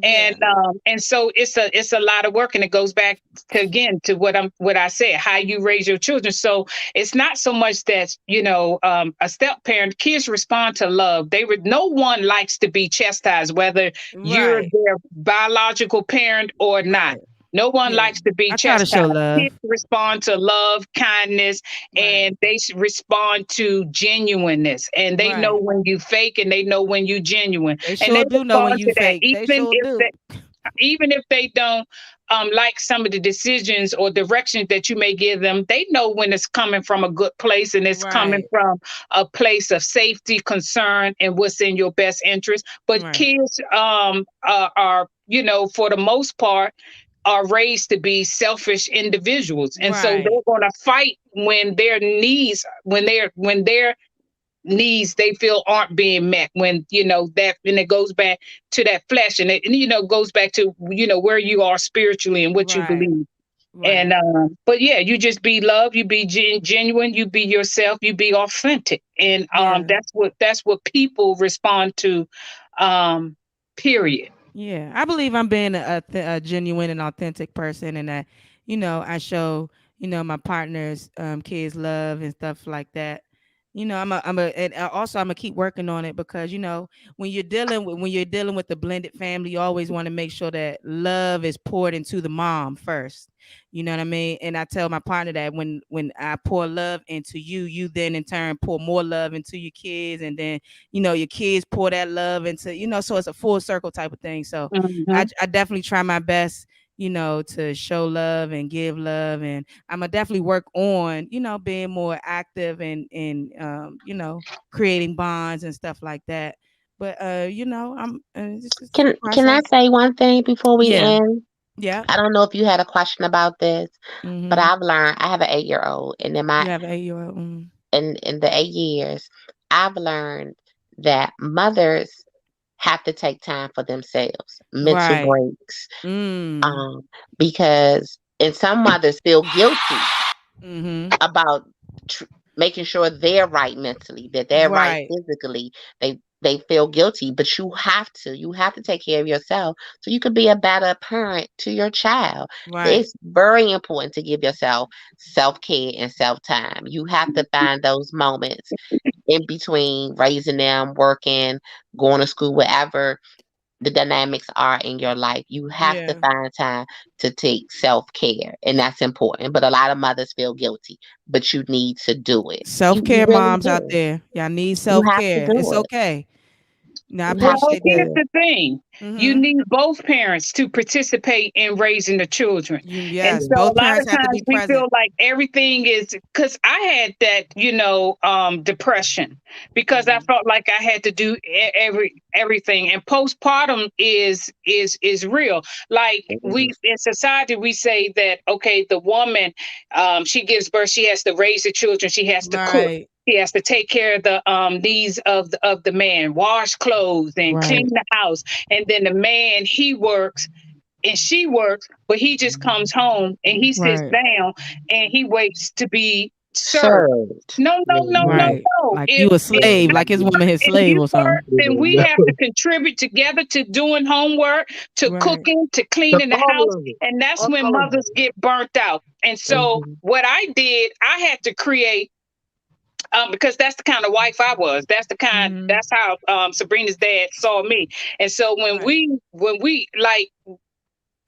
And yeah, and so it's a lot of work, and it goes back to again to what I said, how you raise your children. So it's not so much that, a step parent, kids respond to love. No one likes to be chastised, whether you're right, their biological parent or not. right. No one Yeah, likes to be I try to show chastised. love. Kids respond to love, kindness, Right, and they respond to genuineness, and they know right. when you fake and they know when you genuine, They and they sure do know when respond you to that, fake. They sure do. even if they don't like some of the decisions or directions that you may give them. They know when it's coming from a good place, and it's coming Right, from a place of safety, concern, and what's in your best interest. But right, kids are, for the most part, are raised to be selfish individuals, and so right, they're going to fight when their needs they feel aren't being met, when that, and it goes back to that flesh, and it goes back to where you are spiritually and what you right, believe. And right. but yeah, you just be love, you be genuine, you be yourself, you be authentic, and Yeah, that's what people respond to, um period. yeah. I believe I'm being a genuine and authentic person, and that I show my partner's kids love and stuff like that. And also I'm gonna keep working on it, because when you're dealing with the blended family, you always want to make sure that love is poured into the mom first. You know what I mean? And I tell my partner that when I pour love into you, you then in turn pour more love into your kids, and then your kids pour that love into, so it's a full circle type of thing. So Hmm. I definitely try my best, to show love and give love, and I'm gonna definitely work on, being more active and creating bonds and stuff like that. But I'm it's a can I process. say one thing before we Yeah, end? yeah. I don't know if you had a question about this, but Mm-hmm. I've learned. I have an 8-year old, and You have 8 year old. in the 8 years, I've learned that mothers have to take time for themselves, mental Right. breaks, Mm. um, because and some mothers feel guilty Mm-hmm. about tr- making sure they're right mentally, that they're right Right. physically. They feel guilty, but you have to take care of yourself so you can be a better parent to your child. Right. It's very important to give yourself self-care and self-time. You have to find those moments in between raising them, working, going to school, whatever the dynamics are in your life. You have to Yeah. find time to take self care, and that's important. But a lot of mothers feel guilty, but you need to do it. Self You care really moms out do. there. Y'all need You self have to care. It's do it. okay. No, I You have Well, to appreciate here's that. do the thing. You Mm-hmm. need both parents to participate in raising the children. And Yes, it. so both a lot parents of have to times be we present. feel like everything is because I had that, depression because I Mm-hmm. felt like I had to do everything. And postpartum is real. Like we Mhm. in society we say that okay, the woman she gives birth, she has to raise the children, she has to cook. Right. He has to take care of the needs of the man, wash clothes and clean Right. the house. And then the man, he works and she works, but he just comes home and he sits Right. down and he waits to be served. Served. No, no, no, no, Right. no. Like If you a if slave, like his woman his if slave you or something. work, then we have to contribute together to doing homework, to Right. cooking, to The cleaning the all house. of it. And that's All when of it. mothers get burnt out. And so Mhm. what I did, I had to create because that's the kind of wife I was. Mm-hmm. That's how Sabrina's dad saw me. And so Right. when we like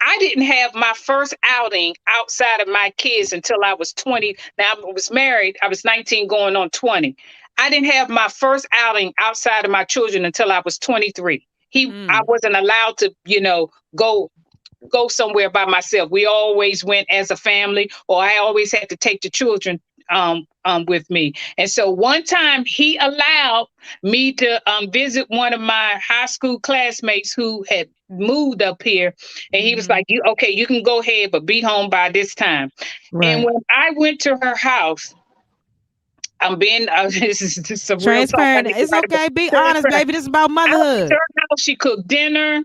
I didn't have my first outing outside of my kids until I was 20. Now I was married. I was 19 going on 20. I didn't have my first outing outside of my children until I was 23. I Mm. wasn't allowed to, go somewhere by myself. We always went as a family, or I always had to take the children with me. And so one time he allowed me to visit one of my high school classmates who had moved up here, and he was Mm-hmm. like, "You okay? You can go ahead, but be home by this time." And Right. when I went to her house, I'm being this is just some real talk. I Transparent. need to It's write about okay. Be honest, transparent. baby. This is about I went to motherhood. her house. She cooked dinner.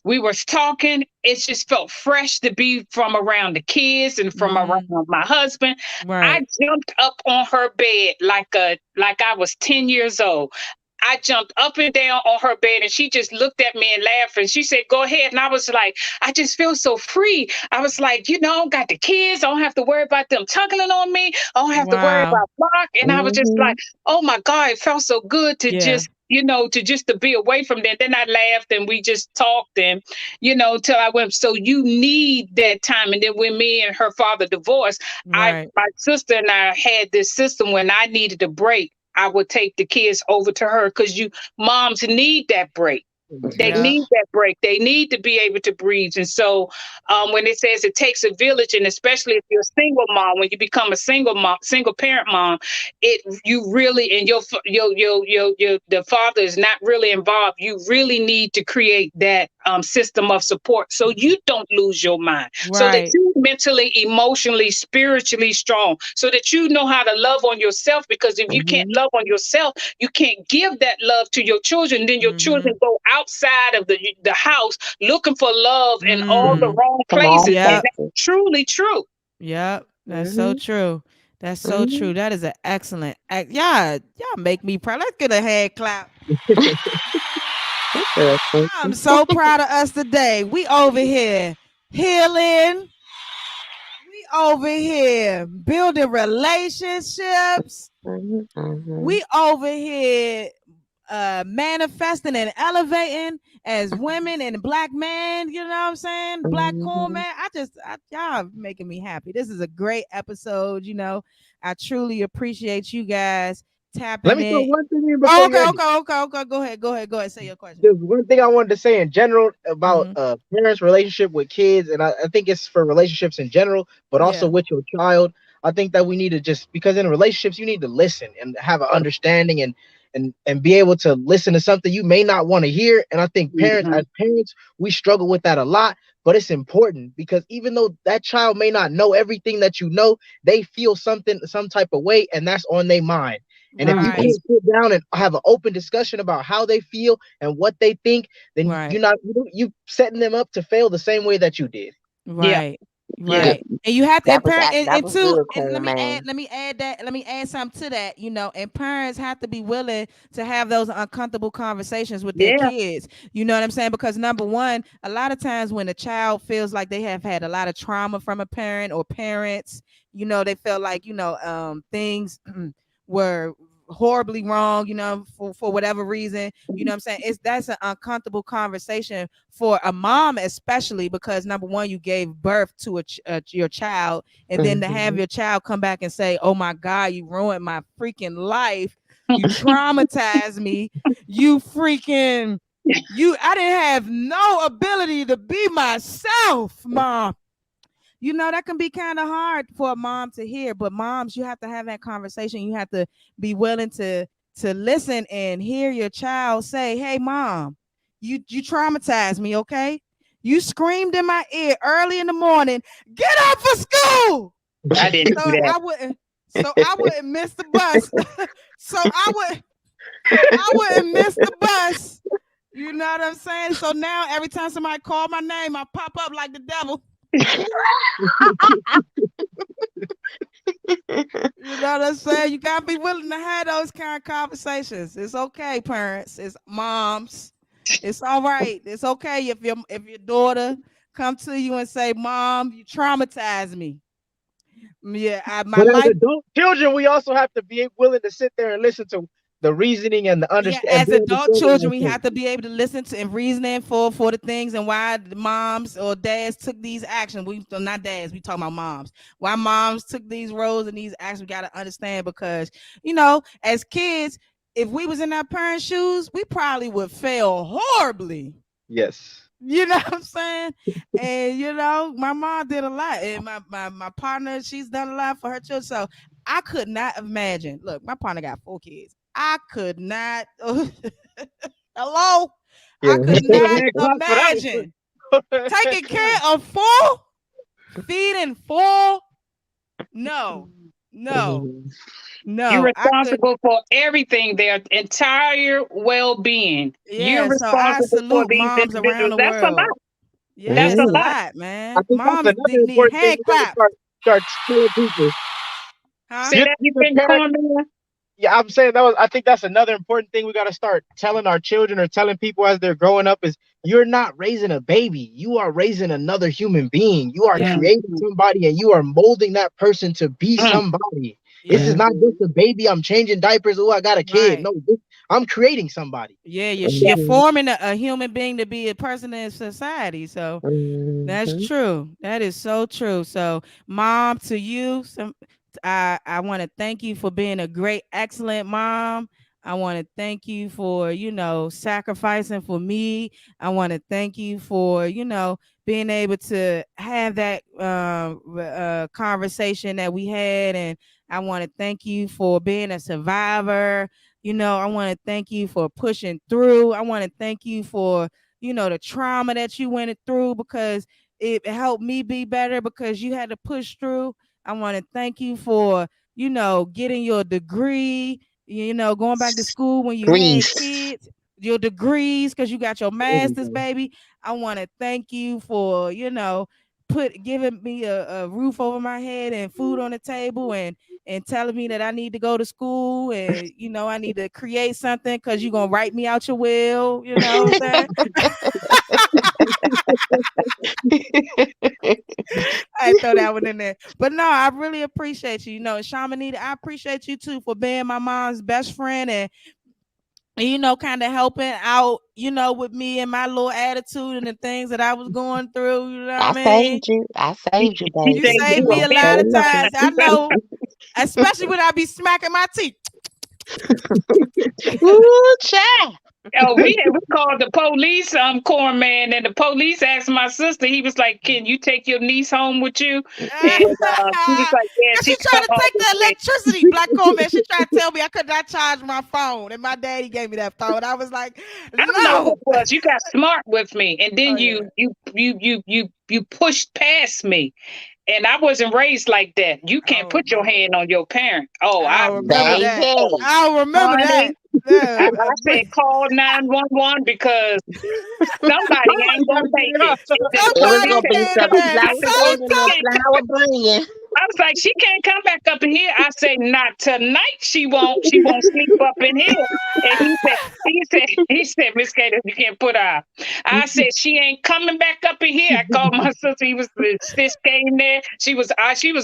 We were talking. It just felt fresh to be from around the kids and from around Mm-hmm. my husband. I Right. jumped up on her bed like I was 10 years old. I jumped up and down on her bed and she just looked at me and laughed and she said, "Go ahead." And I was like, I just feel so free. I was like, I don't got the kids. I don't have to worry about them tugging on me. I don't have to worry Wow. about Mark. And I was just like, Mhm. oh my God, it felt so good to Yeah. just to be away from them. Then I laughed and we just talked and, till I went. So you need that time. And then when me and her father divorced, Right. my sister and I had this system when I needed a break. I would take the kids over to her because you moms need that break. They Yeah. need that break. They need to be able to breathe. And so, when it says it takes a village, and especially if you're a single mom, when you become a single mom, single parent mom, it you really and the father is not really involved. You really need to create that system of support so you don't lose your mind, so that Right. you mentally, emotionally, spiritually strong, so that you know how to love on yourself. Because if you can't Mhm. love on yourself, you can't give that love to your children. Then your children Mm-hmm. go outside of the house looking for love in all the Mm. wrong Come on, places. And Yep. that's places. truly true. Yep. That's so Mhm. true. That's so Mhm. true. That is an excellent act. Yeah, y'all make me proud. Let's get a hand clap. That girl I'm Quincy. so proud of us today. We over here healing. We over here building relationships. Mhm. Mhm. We over here manifesting and elevating as women and black men, you know what I'm saying? Black cool Mhm. man. Y'all making me happy. This is a great episode. I truly appreciate you guys Let tapping me throw in. one thing in Oh, before you okay, end it. okay, okay, okay. Go ahead. Say your question. There's one thing I wanted to say in general about Mm-hmm. parents' relationship with kids, and I think it's for relationships in general, but also Yeah. with your child. I think that we need to just because in relationships you need to listen and have an understanding and be able to listen to something you may not want to hear. And I think parents, Mhm. as parents, we struggle with that a lot. But it's important because even though that child may not know everything that you know, they feel something some type of way, and that's on their mind. And if you Right. can't sit down and have an open discussion about how they feel and what they think, then Right. you're not you setting them up to fail the same way that you did. Yeah. Right. Yeah. Good. Right. And you have to and parent That and was two, good, and cool man. let me add something to that, and parents have to be willing to have those uncomfortable conversations with their Yeah. kids. You know what I'm saying? Because number one, a lot of times when a child feels like they have had a lot of trauma from a parent or parents, they feel like, things were horribly wrong, for whatever reason. You know what I'm saying? That's an uncomfortable conversation for a mom, especially because number one, you gave birth to your child, and then to have Hmm. your child come back and say, "Oh my God, you ruined my freaking life. You traumatized me. You freaking I didn't have no ability to be myself, mom." That can be kind of hard for a mom to hear, but moms, you have to have that conversation. You have to be willing to listen and hear your child say, "Hey mom, you traumatized me, okay? You screamed in my ear early in the morning, get up for school." I didn't do So that. I wouldn't miss the bus. so I wouldn't miss the bus. You know what I'm saying? So now every time somebody call my name, I pop up like the devil. You know what I'm saying? You gotta be willing to have those kind of conversations. It's okay, parents. It's moms. It's all right. It's okay if your daughter come to you and say, "Mom, you traumatized me." Yeah, my But as life. adult children, we also have to be willing to sit there and listen to the reasoning and the Yeah, understand and as be adult understanding children, we ourselves. have to be able to listen to and reasoning for the things and why the moms or dads took these actions. We not dads, we talking about moms. Why moms took these roles and these actions, we got to understand because as kids, if we was in our parents' shoes, we probably would fail horribly. Yes. You know what I'm saying? And my mom did a lot, and my partner, she's done a lot for her children. So I could not imagine. Look, my partner got 4 kids. I could not. Hello, Yeah. I could Give a not hand clap for that imagine taking care of four, feeding four. No, no, Mhm. You're no. I could. responsible for everything, their entire well-being. You're Yeah. So I responsible for salute these moms around individuals. the That's a world. lot. Yeah, That's it's a a Mhm. lot. lot, I man. think that's Moms another need important thing hand we got to claps, start telling people. huh? Say You're that the again, parent. Cornmeal. Yeah, I'm saying that was. I think that's another important thing we got to start telling our children or telling people as they're growing up is you're not raising a baby. You are raising another human being. You are Yeah, creating Mm-hmm. somebody and you are molding that person to be Mm-hmm. somebody. This is yeah, not Mhm. just a baby. I'm changing diapers. Oh, I got a kid. right. No, I'm creating somebody. Yeah, you're Yeah. Mhm. forming a human being to be a person in society. So that's Mhm. true. That is so true. So, mom, to you, I want to thank you for being a great, excellent mom. I want to thank you for sacrificing for me. I want to thank you for being able to have that conversation that we had, and I want to thank you for being a survivor. I want to thank you for pushing through. I want to thank you for the trauma that you went through because it helped me be better because you had to push through. I want to thank you for, getting your degree, going back to school when you had Grease. kids, your degrees because you got your master's, Mhm. baby. I want to thank you for, giving me a roof over my head and food on the table and telling me that I need to go to school and I need to create something because you're gonna write me out your will, you know what I'm saying? I throw that one in there. But no, I really appreciate you. Shamanita, I appreciate you too for being my mom's best friend and kind of helping out, with me and my little attitude and the things that I was going through. You know what I I mean? saved you. I He, saved you, he You baby. saved saved you me a a I'm bit. lot still of looking. times. I know, especially when I be smacking my teeth. Ooh, child. Oh, we called the police, corn man, and the police asked my sister. He was like, "Can you take your niece home with you?" And she was like, "Yeah, Cause she she can tried come to home take with the me." electricity, black coal man. She tried to tell me I could not charge my phone, and my daddy gave me that phone. I was like, I don't know what no. it was. You got smart with me, and Oh then yeah. you pushed past me. And I wasn't raised like that. You can't I'll put your remember. hand on your parent. Oh, I I'll remember that. Baby. I'll remember honey, that. Yeah, I said call 911 because somebody ain't gonna make it. It was somebody gonna She be came some in. I said, well, flowers she waving and can't Somebody. flower bringing. I was like, she can't come back up in here. I say, not tonight. She won't. She won't sleep up in here. And he said, Miss Gator, you can't put her. I said, she ain't coming back up in here. I called my sister. The sis came there. She was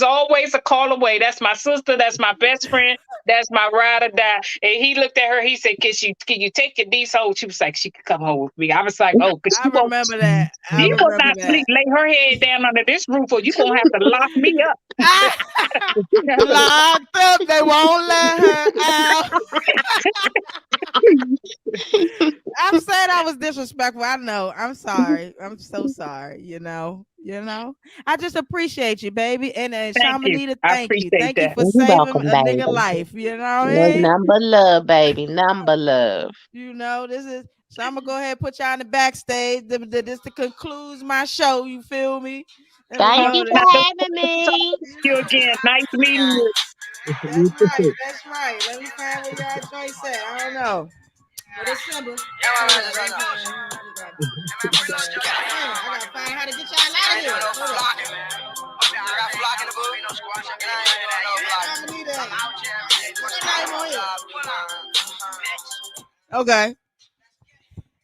always a call away. That's my sister. That's my best friend. That's my ride or die. And he looked at her. He said, can you take your niece home? She was like, she could come home with me. I was like, oh, because I remember that. I she will remember not that. sleep. Lay her head down under this roof, or you gonna have to lock me up. Locked up. They won't let her out. I'm saying I was disrespectful. I know. I'm sorry. I'm so sorry. I just appreciate you, baby. And Thank you. Shamanita, I thank you. appreciate Thank you that. for You're saving welcome, a nigga baby. life. You know what I There's mean? number love, baby. Number love. This is so I'm gonna go ahead and put y'all in the backstage. This to concludes my show. You feel me? And we Thank Talk go you to for to having me. you again. Nice meeting you. That's right. That's right. Let me find where y'all joint at. I don't know. But it's simple. Hold on, let me find- Damn, I gotta find how to get y'all out of here. Hold on. I'm gonna need that. Okay.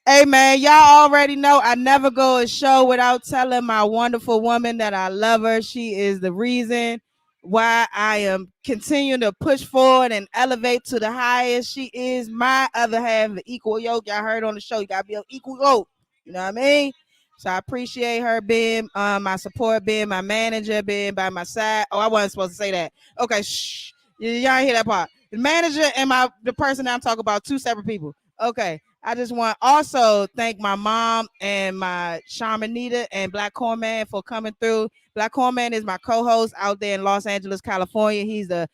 Hey man, y'all already know I never go a show without telling my wonderful woman that I love her. She is the reason why I am continuing to push forward and elevate to the highest. She is my other half, the equal yoke. Y'all heard on the show, you gotta be an equal yoke. You know what I mean? So I appreciate her being my support, being my manager, being by my side. Oh, I wasn't supposed to say that. Okay, shh. Y'all ain't hear that part. The manager and the person that I'm talking about, two separate people. Okay. I just want also thank my mom and my Shamanita and Black Cornman for coming through. Black Cornman is my co-host out there in Los Angeles, California. He's the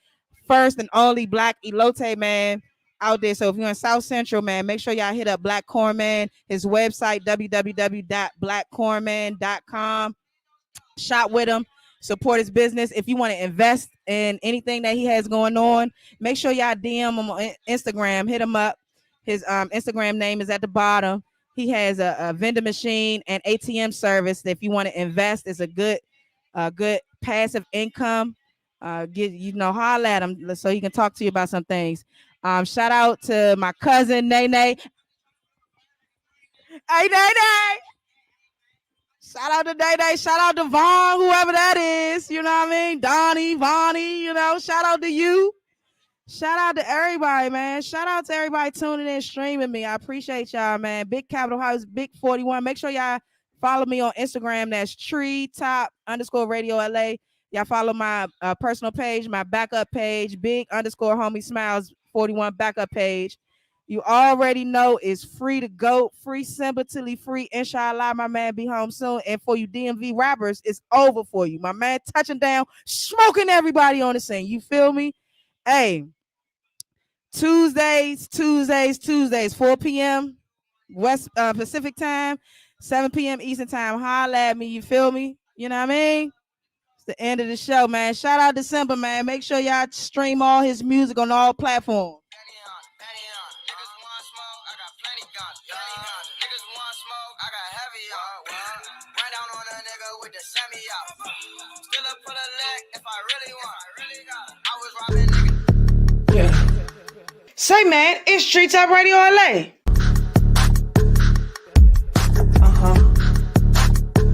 first and only Black elote man out there. So if you're in South Central, man, make sure y'all hit up Black Cornman. His website, www.blackcornman.com. Shop with him, support his business. If you want to invest in anything that he has going on, make sure y'all DM him on Instagram. Hit him up. His Instagram name is at the bottom. He has a vending machine and ATM service. If you want to invest, it's a good passive income. Holla at him so he can talk to you about some things. Shout out to my cousin Nene. Hey Nene. Shout out to Day Day. Shout out to Vaughn, whoever that is. You know what I mean? Donnie, Vonnie, shout out to you. Shout out to everybody, man. Shout out to everybody tuning in, streaming me. I appreciate y'all, man. Big Capital House, Big 41. Make sure y'all follow me on Instagram. That's treetop_radio LA. Y'all follow my personal page, my backup page, big_homie smiles 41 backup page. You already know it's free to go, free, sympathy free. Inshallah, my man be home soon. And for you DMV rappers, it's over for you. My man touching down, smoking everybody on the scene. You feel me? Hey, Tuesdays, 4 p.m. West Pacific time, 7 p.m. Eastern time. Holla at me. You feel me? You know what I mean? It's the end of the show, man. Shout out December, man. Make sure y'all stream all his music on all platforms. Say, man, it's Street Top Radio LA.